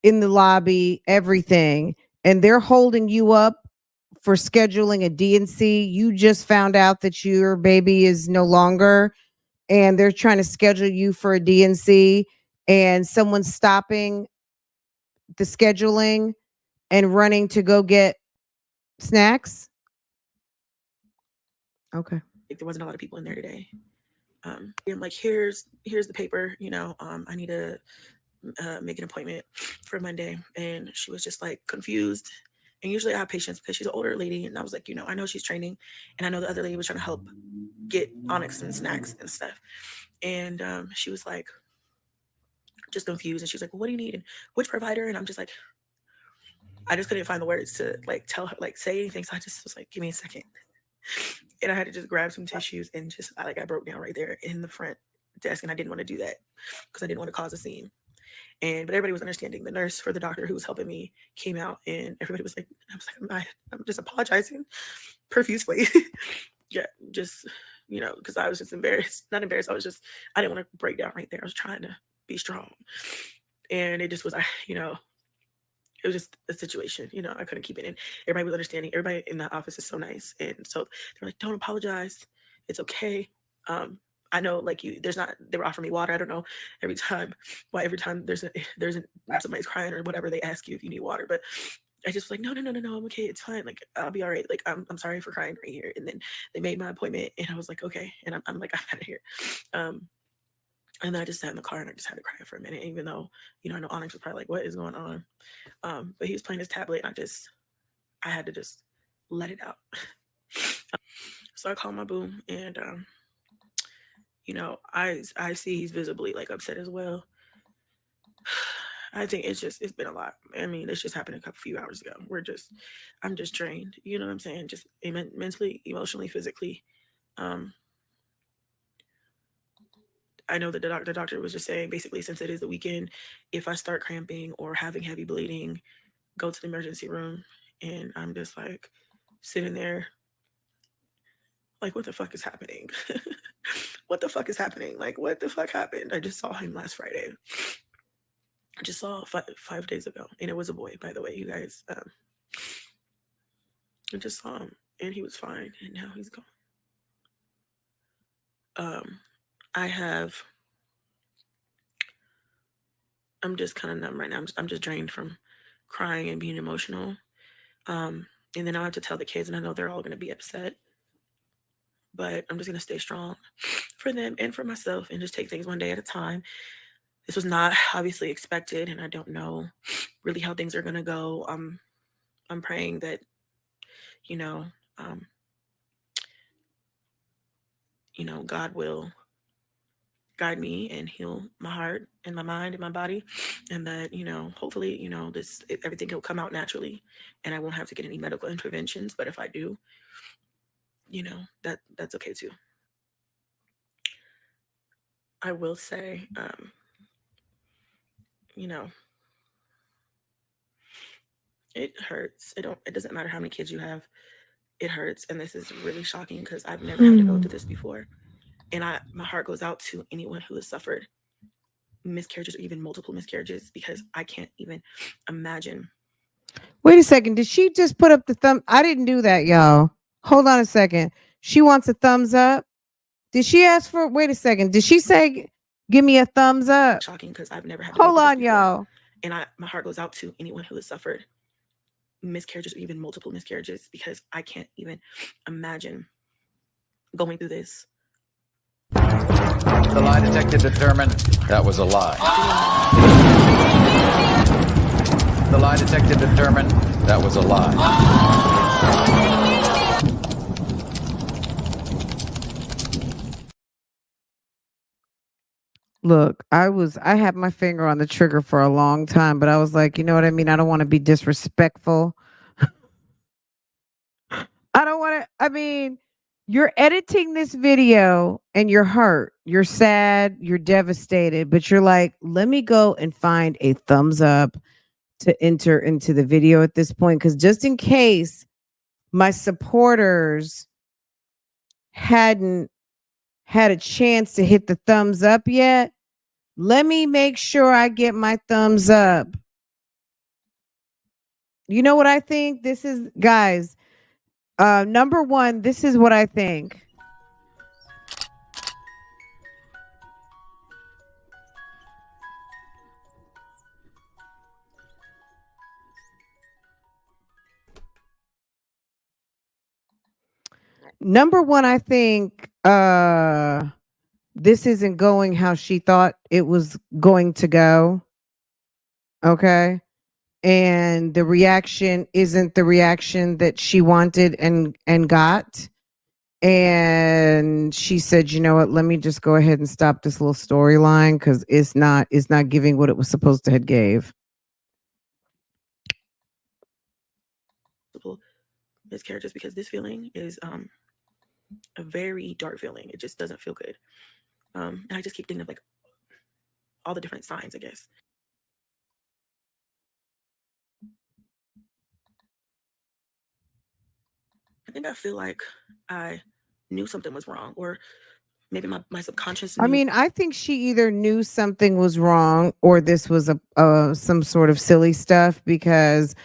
in the lobby, everything. And they're holding you up for scheduling a DNC. You just found out that your baby is no longer, and they're trying to schedule you for a DNC, and someone's stopping the scheduling and running to go get snacks. Okay. There wasn't a lot of people in there today. I'm like, here's the paper. I need to make an appointment for Monday. And she was just like confused. And usually I have patience because she's an older lady. And I was like, I know she's training. And I know the other lady was trying to help get Onyx some snacks and stuff. And she was like, just confused. And she was like, well, what do you need? And which provider? And I'm just like, I just couldn't find the words to tell her, say anything. So I just was like, give me a second. And I had to just grab some tissues and just I broke down right there in the front desk. And I didn't want to do that because I didn't want to cause a scene. But everybody was understanding. The nurse for the doctor who was helping me came out, and everybody was like, I was like, I'm just apologizing profusely. Yeah, just, because I was just embarrassed. Not embarrassed. I didn't want to break down right there. I was trying to be strong. And it just was, it was just a situation, you know, I couldn't keep it in. Everybody was understanding. Everybody in the office is so nice. And so they were like, don't apologize. It's okay. I know like there's not, they were offering me water. I don't know every time there's somebody's crying or whatever, they ask you if you need water. But I just was like, no, I'm okay. It's fine. Like, I'll be all right. Like, I'm sorry for crying right here. And then they made my appointment and I was like, okay. And I'm like, I'm out of here. Um, and then I just sat in the car and I just had to cry for a minute, even though, you know, I know Onyx was probably like, what is going on? But he was playing his tablet and I had to just let it out. So I called my boo and, you know, I see he's visibly like upset as well. I think it's been a lot. I mean, this just happened a few hours ago. I'm just drained. You know what I'm saying? Just mentally, emotionally, physically. Um, I know that the doctor was just saying basically since it is the weekend, if I start cramping or having heavy bleeding, go to the emergency room. And I'm just like sitting there like, what the fuck is happening? What the fuck is happening? Like, what the fuck happened? I just saw him last Friday. I just saw 5 days ago, and it was a boy, by the way, you guys. I just saw him, and he was fine, and now he's gone. I have. I'm just kind of numb right now. I'm just drained from crying and being emotional. And then I have to tell the kids, and I know they're all going to be upset, but I'm just going to stay strong for them and for myself, and just take things one day at a time. This was not obviously expected, and I don't know really how things are going to go. I'm praying that, you know, um, God will guide me and heal my heart and my mind and my body, and that, hopefully, everything will come out naturally, and I won't have to get any medical interventions. But if I do, that's okay too. I will say, you know, it hurts. It doesn't matter how many kids you have. It hurts, and this is really shocking because I've never had to go through this before. And my heart goes out to anyone who has suffered miscarriages or even multiple miscarriages, because I can't even imagine. Wait a second. Did she just put up the thumb? I didn't do that, y'all. Hold on a second. She wants a thumbs up. Did she ask for? Wait a second. Did she say, "Give me a thumbs up"? Shocking because I've never had to go Hold through this on, before. y'all. And my heart goes out to anyone who has suffered miscarriages or even multiple miscarriages, because I can't even imagine going through this. The lie detector determined that was a lie. The lie detector determined that was a lie. Look, I had my finger on the trigger for a long time, but I was like, you know what I mean? I don't want to be disrespectful. I don't want to, I mean, you're editing this video and you're hurt, you're sad, you're devastated, but you're like, let me go and find a thumbs up to enter into the video at this point. Because just in case my supporters hadn't had a chance to hit the thumbs up yet, let me make sure I get my thumbs up. You know what I think? This is, guys, number one, this is what I think. Number one, I think this isn't going how she thought it was going to go. Okay. And the reaction isn't the reaction that she wanted and got. And she said, you know what, let me just go ahead and stop this little storyline because it's not giving what it was supposed to have gave. Miscarriages, because this feeling is a very dark feeling. It just doesn't feel good. And I just keep thinking of like all the different signs, I guess. I think I feel like I knew something was wrong, or maybe my subconscious I knew. mean, I think she either knew something was wrong or this was a some sort of silly stuff because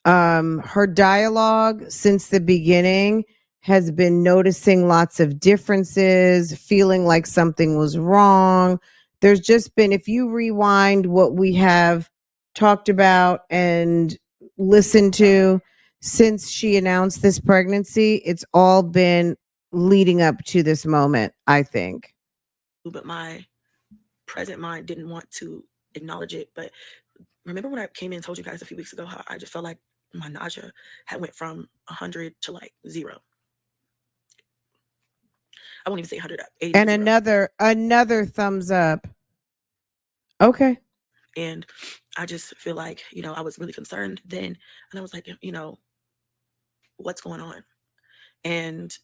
her dialogue since the beginning has been noticing lots of differences, feeling like something was wrong. There's just been, if you rewind what we have talked about and listened to since she announced this pregnancy, it's all been leading up to this moment, I think. But my present mind didn't want to acknowledge it. But remember when I came in and told you guys a few weeks ago how I just felt like my nausea had went from 100 to like 0. I won't even say 100, 80 And to 0. another thumbs up. Okay. And I just feel like, I was really concerned then. And I was like, what's going on? And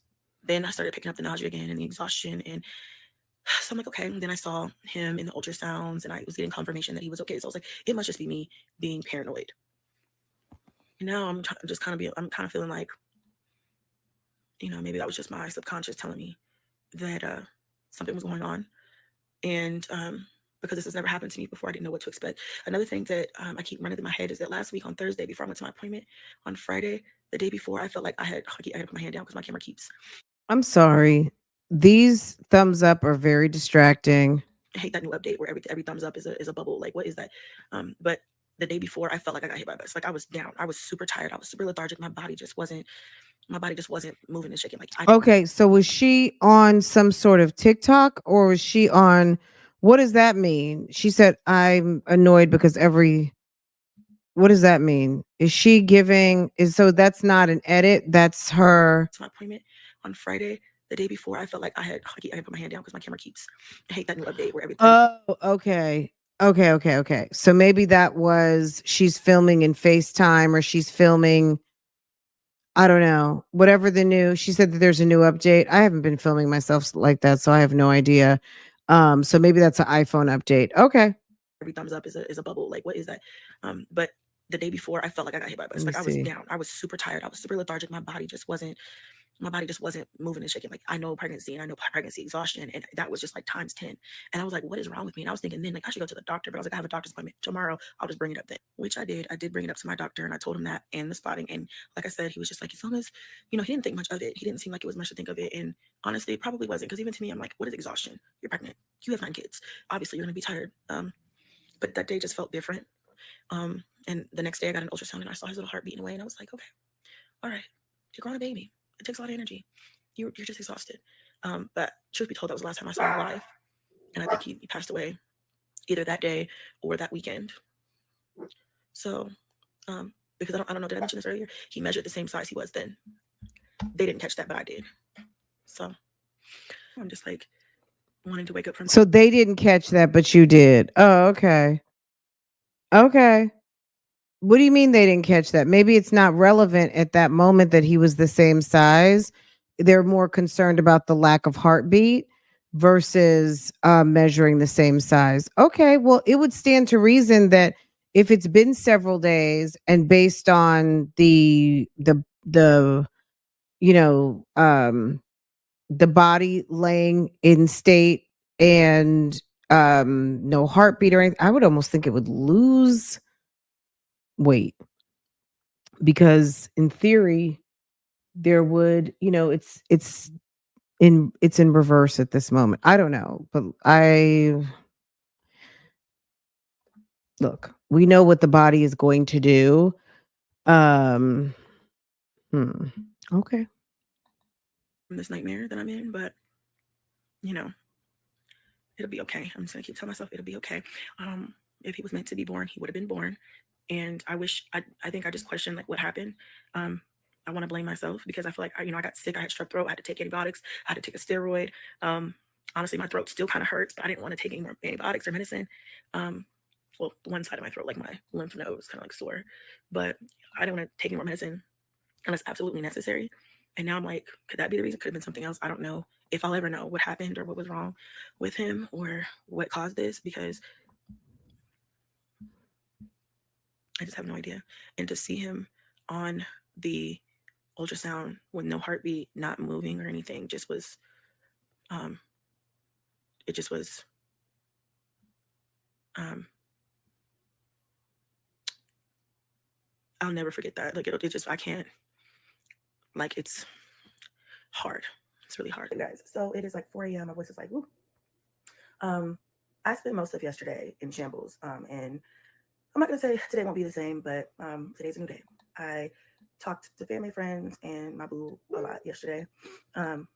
then I started picking up the nausea again and the exhaustion. And so I'm like, okay. And then I saw him in the ultrasounds and I was getting confirmation that he was okay. So I was like, it must just be me being paranoid. And now I'm kind of feeling like, maybe that was just my subconscious telling me that something was going on. And because this has never happened to me before, I didn't know what to expect. Another thing that I keep running through my head is that last week on Thursday, before I went to my appointment on Friday, the day before, I felt like I had to put my hand down because my camera keeps. I'm sorry. These thumbs up are very distracting. I hate that new update where every thumbs up is a bubble. Like, what is that? But the day before, I felt like I got hit by a bus. Like I was down. I was super tired. I was super lethargic. My body just wasn't moving and shaking. Like Okay, so was she on some sort of TikTok or was she on, what does that mean? She said, I'm annoyed because what does that mean? Is she giving, so that's not an edit, that's her. to my appointment on Friday. The day before, I felt like I had to put my hand down because my camera keeps. I hate that new update where everything. Oh, okay. Okay. So maybe that was, she's filming in FaceTime or she's filming, I don't know, whatever she said that there's a new update. I haven't been filming myself like that, so I have no idea. So maybe that's an iPhone update. Okay. Every thumbs up is a bubble. Like, what is that? But the day before, I felt like I got hit by a bus. Let me Like I was see. down. I was super tired. I was super lethargic. My body just wasn't moving and shaking. Like I know pregnancy and I know pregnancy exhaustion. And that was just like times 10. And I was like, what is wrong with me? And I was thinking then like I should go to the doctor, but I was like, I have a doctor's appointment tomorrow. I'll just bring it up then, which I did. I did bring it up to my doctor and I told him that and the spotting. And like I said, he was just like, as long as, he didn't think much of it. He didn't seem like it was much to think of it. And honestly, it probably wasn't. Because even to me, I'm like, what is exhaustion? You're pregnant. You have 9 kids. Obviously, you're going to be tired. But that day just felt different. And the next day I got an ultrasound and I saw his little heart beating away. And I was like, okay, all right, you're growing a baby. It takes a lot of energy. You're just exhausted. But truth be told, that was the last time I saw him alive. And I think he passed away either that day or that weekend. So, because I don't know, did I mention this earlier? He measured the same size he was then. They didn't catch that, but I did. So I'm just like wanting to wake up from. So they didn't catch that, but you did. Oh, okay. Okay. What do you mean they didn't catch that? Maybe it's not relevant at that moment that he was the same size. They're more concerned about the lack of heartbeat versus measuring the same size. Okay, well, it would stand to reason that if it's been several days and based on the you know the body laying in state and no heartbeat or anything, I would almost think it would lose weight because in theory there would, it's in reverse at this moment. I don't know, but look, we know what the body is going to do. um okay. From this nightmare that I'm in, but it'll be okay. I'm just gonna keep telling myself it'll be okay. If he was meant to be born, he would have been born. And I think I just questioned like what happened. I want to blame myself because I feel like I got sick. I had strep throat. I had to take antibiotics. I had to take a steroid. Honestly, my throat still kind of hurts, but I didn't want to take any more antibiotics or medicine. Well, one side of my throat, like my lymph node, was kind of like sore, but I didn't want to take any more medicine unless absolutely necessary. And now I'm like, could that be the reason? Could have been something else. I don't know if I'll ever know what happened or what was wrong with him or what caused this because I just have no idea. And to see him on the ultrasound with no heartbeat, not moving or anything, just was it just was, I'll never forget that. Like, it just, I can't, like, it's hard. It's really hard, guys. So it is like 4 a.m. My voice is like, woo. I spent most of yesterday in shambles. And I'm not gonna say today won't be the same, but today's a new day. I talked to family, friends, and my boo a lot yesterday. And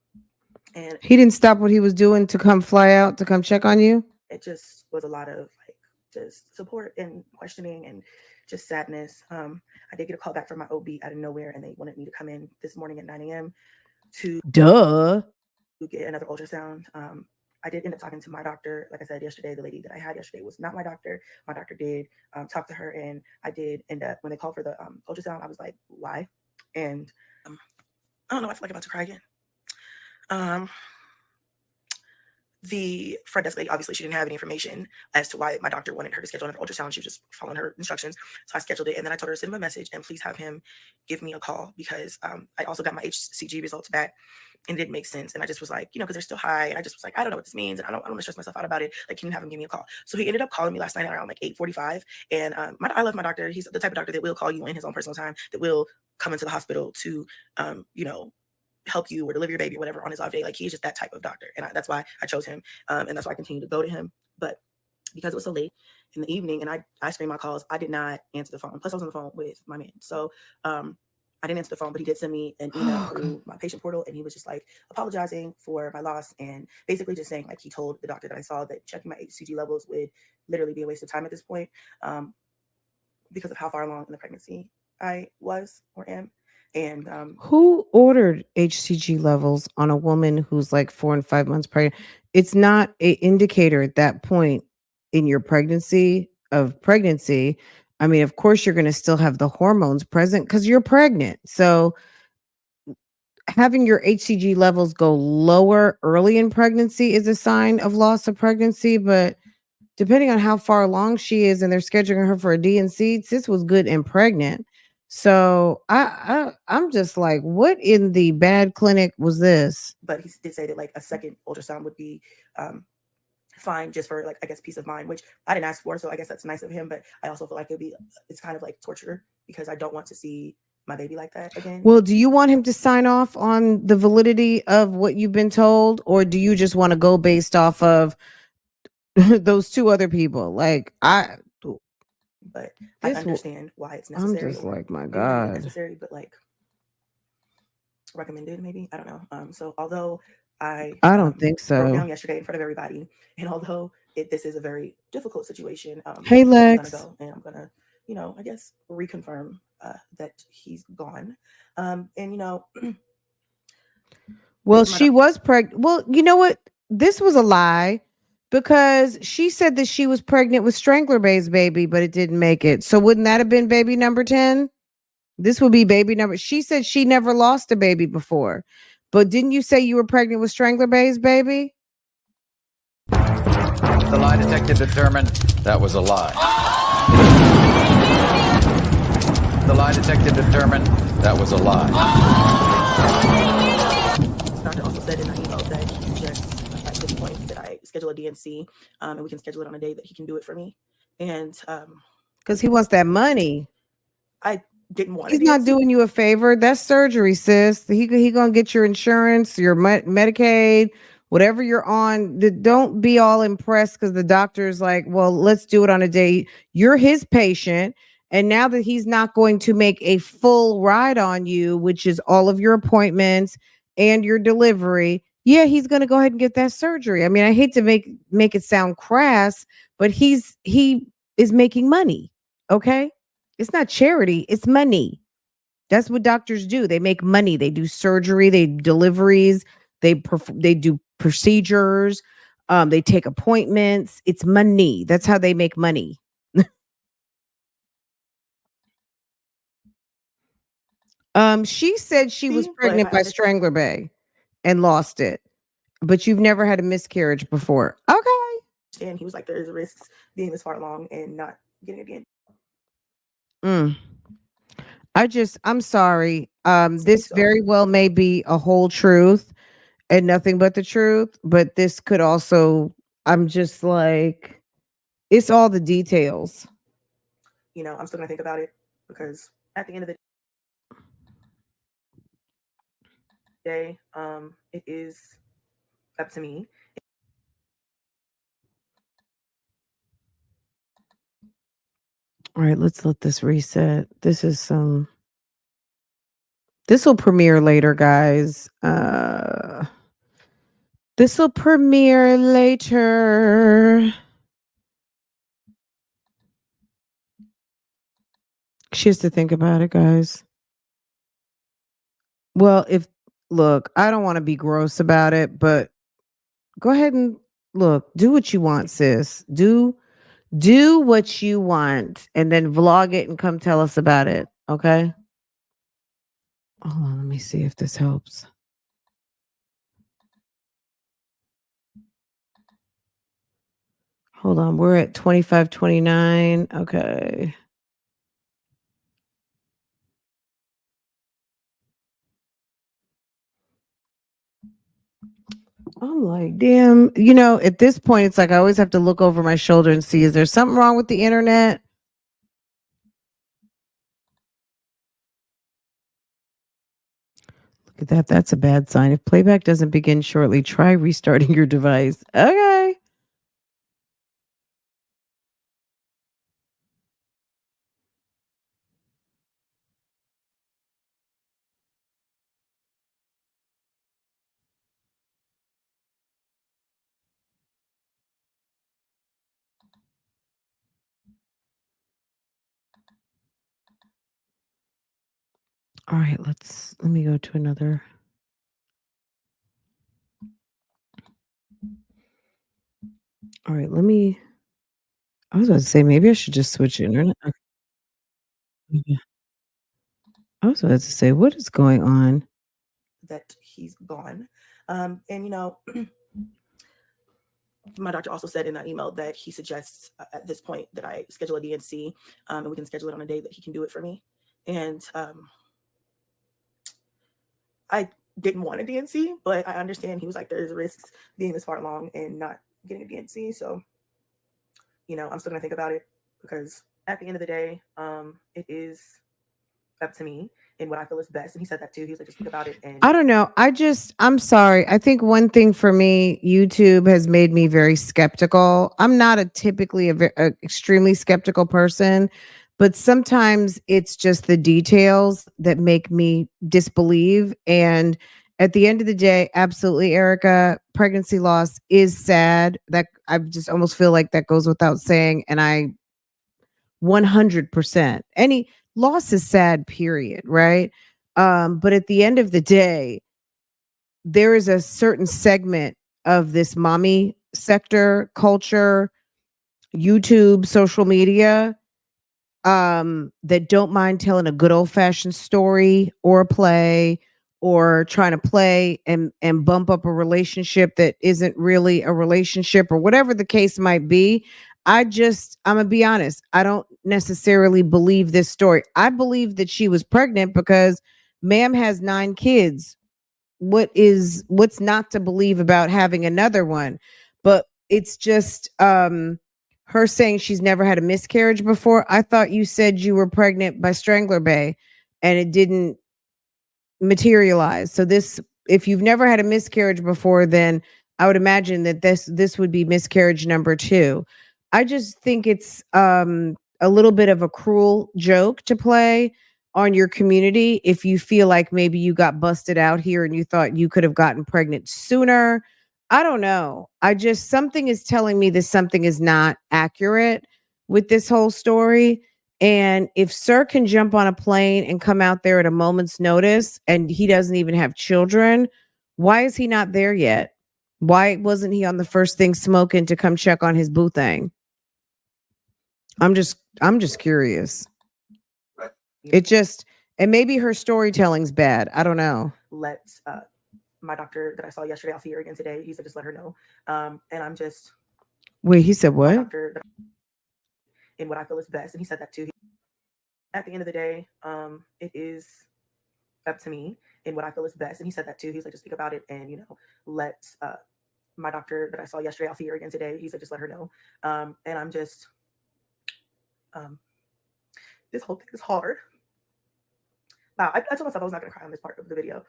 he didn't stop what he was doing to come fly out to come check on you. it just was a lot of like just support and questioning and just sadness. I did get a call back from my OB out of nowhere, and they wanted me to come in this morning at 9 a.m. to get another ultrasound. I did end up talking to my doctor. Like I said yesterday, the lady that I had yesterday was not my doctor. My doctor did talk to her, and I did end up, when they called for the ultrasound, I was like, why? And I don't know, I feel like I'm about to cry again. The front desk lady, obviously, she didn't have any information as to why my doctor wanted her to schedule another ultrasound. She was just following her instructions. So I scheduled it, and then I told her to send him a message and please have him give me a call, because I also got my HCG results back, and it didn't make sense. And I just was like, because they're still high. And I just was like, I don't know what this means, and I don't want to stress myself out about it. Like, can you have him give me a call? So he ended up calling me last night around like 8:45. And I love my doctor. He's the type of doctor that will call you in his own personal time, that will come into the hospital to, help you or deliver your baby or whatever on his off day. Like, he's just that type of doctor. And that's why I chose him. And that's why I continue to go to him. But because it was so late in the evening and I screened my calls, I did not answer the phone. Plus I was on the phone with my man. So I didn't answer the phone, but he did send me an email through my patient portal, and he was just like apologizing for my loss and basically just saying, like, he told the doctor that I saw that checking my HCG levels would literally be a waste of time at this point, because of how far along in the pregnancy I was or am. And who ordered HCG levels on a woman who's like 4 and 5 months pregnant? It's not an indicator at that point in your pregnancy. I mean, of course, you're going to still have the hormones present because you're pregnant. So having your HCG levels go lower early in pregnancy is a sign of loss of pregnancy. But depending on how far along she is and they're scheduling her for a D&C, sis was good and pregnant. So I'm just like, what in the bad clinic was this? But he did say that like a second ultrasound would be fine, just for like, I guess, peace of mind, which I didn't ask for. So I guess that's nice of him. But I also feel like it's kind of like torture, because I don't want to see my baby like that again. Well, do you want him to sign off on the validity of what you've been told, or do you just want to go based off of those two other people? Like, but I understand why it's necessary. I'm just like, my Maybe God. not necessary, but like recommended, maybe. I don't know. So although I don't think so. Broke down yesterday in front of everybody, and although this is a very difficult situation, hey Lex, I'm gonna go and I'm gonna, I guess, reconfirm that he's gone. And well, she was pregnant. Well, you know what? This was a lie, because she said that she was pregnant with Strangler Bay's baby, but it didn't make it. So wouldn't that have been baby number 10? This would be baby number. She said she never lost a baby before. But didn't you say you were pregnant with Strangler Bay's baby? The lie detector determined that was a lie. The lie detector determined that was a lie. The doctor also said in the email that he suggests at this point that I schedule a DNC, and we can schedule it on a day that he can do it for me. And because he wants that money. I didn't want. He's not doing you a favor. That's surgery, sis. He gonna get your insurance, your Medicaid, whatever you're on. Don't be all impressed because the doctor's like, well, let's do it on a day. You're his patient, and now that he's not going to make a full ride on you, which is all of your appointments and your delivery, yeah, he's gonna go ahead and get that surgery. I mean, I hate to make it sound crass, but he is making money. Okay. It's not charity, it's money. That's what doctors do. They make money. They do surgery, they deliveries, they do procedures, they take appointments. It's money. That's how they make money. She said she was pregnant by Strangler Bay and lost it, but you've never had a miscarriage before. Okay. And he was like, there is a risk being this far along and not getting it again. I'm sorry. This very well may be a whole truth and nothing but the truth, but this could also I'm just like, it's all the details. You know, I'm still gonna think about it because at the end of the day, it is up to me. All right, let's let this reset. This will premiere later, guys. This will premiere later. She has to think about it, guys. Well, look, I don't want to be gross about it, but go ahead and do what you want, sis. Do what you want and then vlog it and come tell us about it. Okay? Hold on, let me see if this helps. Hold on, we're at 25:29. Okay. I'm like, damn, at this point, it's like I always have to look over my shoulder and see, is there something wrong with the internet? Look at that. That's a bad sign. If playback doesn't begin shortly, try restarting your device. Okay. All right, let me go to another. All right, I was about to say maybe I should just switch internet. Okay. I was about to say, what is going on? That he's gone. And you know, my doctor also said in that email that he suggests at this point that I schedule a DNC, and we can schedule it on a day that he can do it for me. And I didn't want a DNC, but I understand he was like, there's risks being this far along and not getting a DNC. So, you know, I'm still gonna think about it because at the end of the day, it is up to me and what I feel is best. And he said that too. He was like, just think about it. And I don't know. I'm sorry. I think one thing for me, YouTube has made me very skeptical. I'm not typically a extremely skeptical person, but sometimes it's just the details that make me disbelieve. And at the end of the day, absolutely, Erica, pregnancy loss is sad. That I just almost feel like that goes without saying. And I 100%. Any loss is sad, period, right? But at the end of the day, there is a certain segment of this mommy sector, culture, YouTube, social media, that don't mind telling a good old fashioned story or a play or trying to play and bump up a relationship that isn't really a relationship or whatever the case might be. I'm gonna be honest, I don't necessarily believe this story. I believe that she was pregnant because ma'am has 9 kids. What's not to believe about having another one? But it's just her saying she's never had a miscarriage before. I thought you said you were pregnant by Strangler Bay and it didn't materialize. So if you've never had a miscarriage before, then I would imagine that this would be miscarriage number 2. I just think it's a little bit of a cruel joke to play on your community if you feel like maybe you got busted out here and you thought you could have gotten pregnant sooner. I don't know. Something is telling me that something is not accurate with this whole story. And if Sir can jump on a plane and come out there at a moment's notice and he doesn't even have children, why is he not there yet? Why wasn't he on the first thing smoking to come check on his boo thing? I'm just curious. And maybe her storytelling's bad. I don't know. Let my doctor that I saw yesterday, I'll see her again today. He said, just let her know. And I'm just. Wait, he said what? In what I feel is best. And he said that too. At the end of the day, it is up to me in what I feel is best. And he said that too. He's like, just think about it and, you know, let my doctor that I saw yesterday, I'll see her again today. He said just let her know. And I'm just this whole thing is hard. Wow, I told myself I was not gonna cry on this part of the video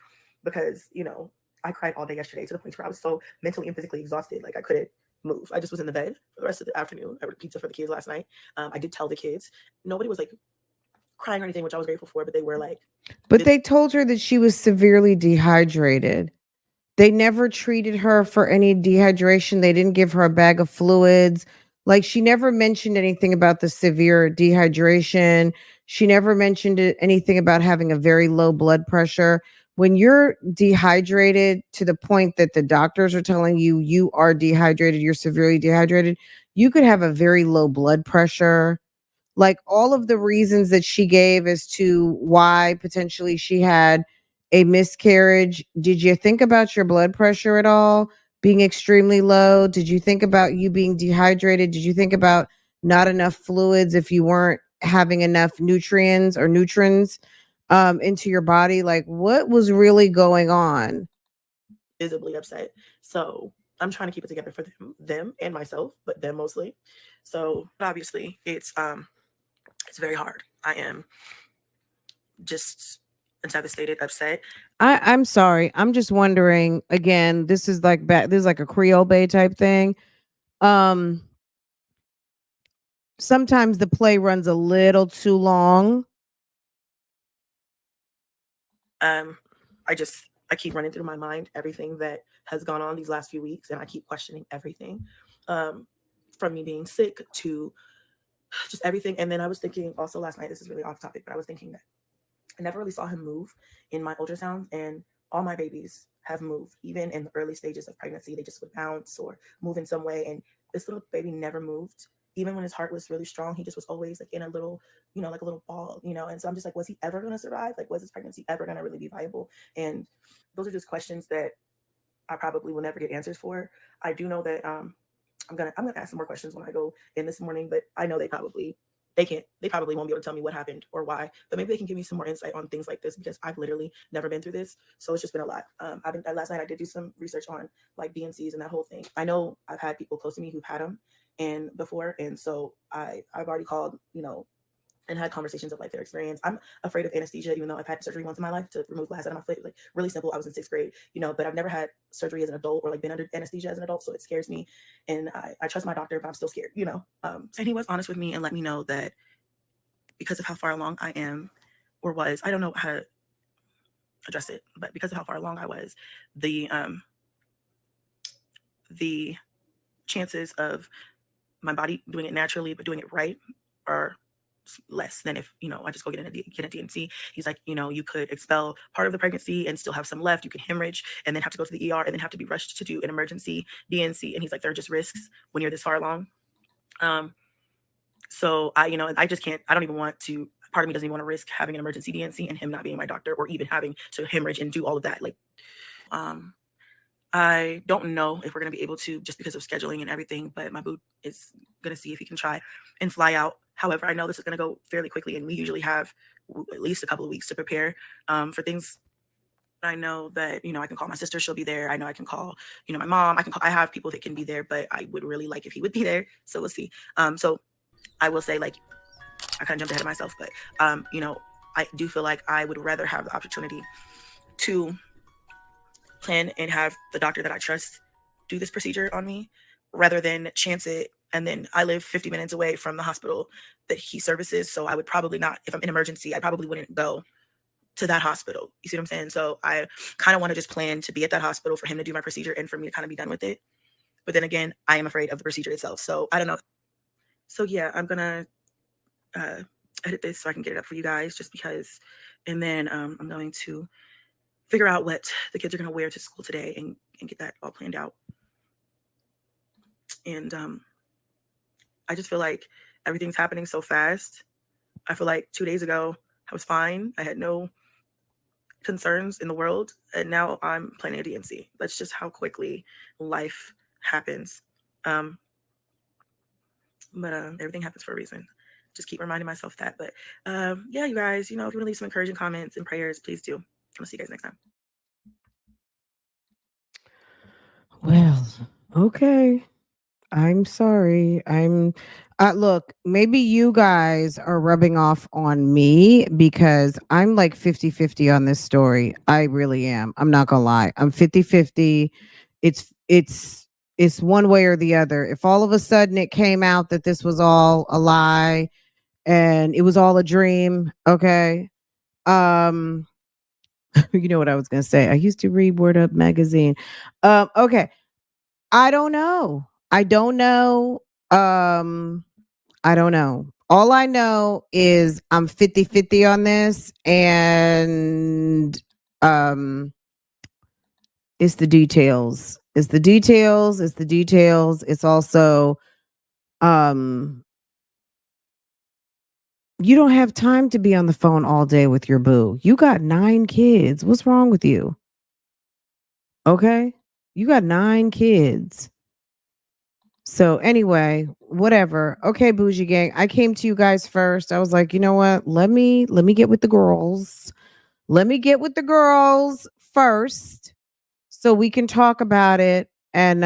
because I cried all day yesterday to the point where I was so mentally and physically exhausted. Like I couldn't move. I just was in the bed for the rest of the afternoon. I ordered pizza for the kids last night. I did tell the kids. Nobody was like crying or anything, which I was grateful for, but they were like. But they told her that she was severely dehydrated. They never treated her for any dehydration. They didn't give her a bag of fluids. Like she never mentioned anything about the severe dehydration. She never mentioned anything about having a very low blood pressure. When you're dehydrated to the point that the doctors are telling you you are dehydrated, you're severely dehydrated, you could have a very low blood pressure. Like all of the reasons that she gave as to why potentially she had a miscarriage. Did you think about your blood pressure at all being extremely low? Did you think about you being dehydrated? Did you think about not enough fluids if you weren't having enough nutrients or nutrients into your body? Like what was really going on? Visibly upset. So I'm trying to keep it together for them and myself, but them mostly. So obviously it's very hard. I am just devastated, upset. I'm sorry. I'm just wondering again, this is like a Creole Bay type thing. Um Sometimes the play runs a little too long. I keep running through my mind everything that has gone on these last few weeks, and I keep questioning everything. From me being sick to just everything. And then I was thinking also last night, this is really off topic, but I was thinking that I never really saw him move in my ultrasound, and all my babies have moved. Even in the early stages of pregnancy, they just would bounce or move in some way. And this little baby never moved. Even when his heart was really strong, he just was always like in a little, like a little ball, And so I'm just like, was he ever going to survive? Like, was his pregnancy ever going to really be viable? And those are just questions that I probably will never get answers for. I do know that I'm gonna ask some more questions when I go in this morning, but I know they probably won't be able to tell me what happened or why, but maybe they can give me some more insight on things like this because I've literally never been through this. So it's just been a lot. Last night I did do some research on like DNCs and that whole thing. I know I've had people close to me who've had them and before, and so I've already called, and had conversations of like their experience. I'm afraid of anesthesia, even though I've had surgery once in my life to remove glass out of my foot. Like really simple. I was in 6th grade, but I've never had surgery as an adult or like been under anesthesia as an adult. So it scares me. And I trust my doctor, but I'm still scared, And he was honest with me and let me know that because of how far along I am or was, I don't know how to address it, but because of how far along I was, the chances of my body doing it naturally, but doing it right are less than if I just go get a DNC. He's like, you could expel part of the pregnancy and still have some left. You can hemorrhage and then have to go to the ER and then have to be rushed to do an emergency DNC. And he's like, there are just risks when you're this far along. So I just can't. I don't even want to. Part of me doesn't even want to risk having an emergency DNC and him not being my doctor, or even having to hemorrhage and do all of that. Like, I don't know if we're going to be able to just because of scheduling and everything, but my boo is going to see if he can try and fly out. However, I know this is going to go fairly quickly, and we usually have at least a couple of weeks to prepare for things. I know that, I can call my sister. She'll be there. I know I can call, my mom. I have people that can be there, but I would really like if he would be there. So we'll see. So I will say, like, I kind of jumped ahead of myself, but, I do feel like I would rather have the opportunity to plan and have the doctor that I trust do this procedure on me rather than chance it. And then I live 50 minutes away from the hospital that he services. So I would probably not, if I'm in emergency, I probably wouldn't go to that hospital. You see what I'm saying? So I kind of want to just plan to be at that hospital for him to do my procedure and for me to kind of be done with it. But then again, I am afraid of the procedure itself. So I don't know. So yeah, I'm going to edit this so I can get it up for you guys just because. And then I'm going to figure out what the kids are going to wear to school today and get that all planned out. And I just feel like everything's happening so fast. I feel like 2 days ago, I was fine. I had no concerns in the world. And now I'm planning a DNC. That's just how quickly life happens. But everything happens for a reason. Just keep reminding myself that. But yeah, you guys, if you want to leave some encouraging comments and prayers, please do. I'll see you guys next time. Well, Okay. I'm sorry. Look, maybe you guys are rubbing off on me because I'm like 50-50 on this story. I really am. I'm not gonna lie. I'm 50-50. It's one way or the other. If all of a sudden it came out that this was all a lie and it was all a dream, okay. Um you know what I was gonna say. I used to read Word Up magazine. Okay. I don't know. I don't know. Um, I don't know. All I know is I'm 50-50 on this and um it's the details. It's the details, it's the details. It's also um you don't have time to be on the phone all day with your boo. You got 9 kids. What's wrong with you? Okay? You got 9 kids. So anyway, whatever. Okay, bougie gang. I came to you guys first. I was like, you know what? Let me get with the girls. Let me get with the girls first so we can talk about it. And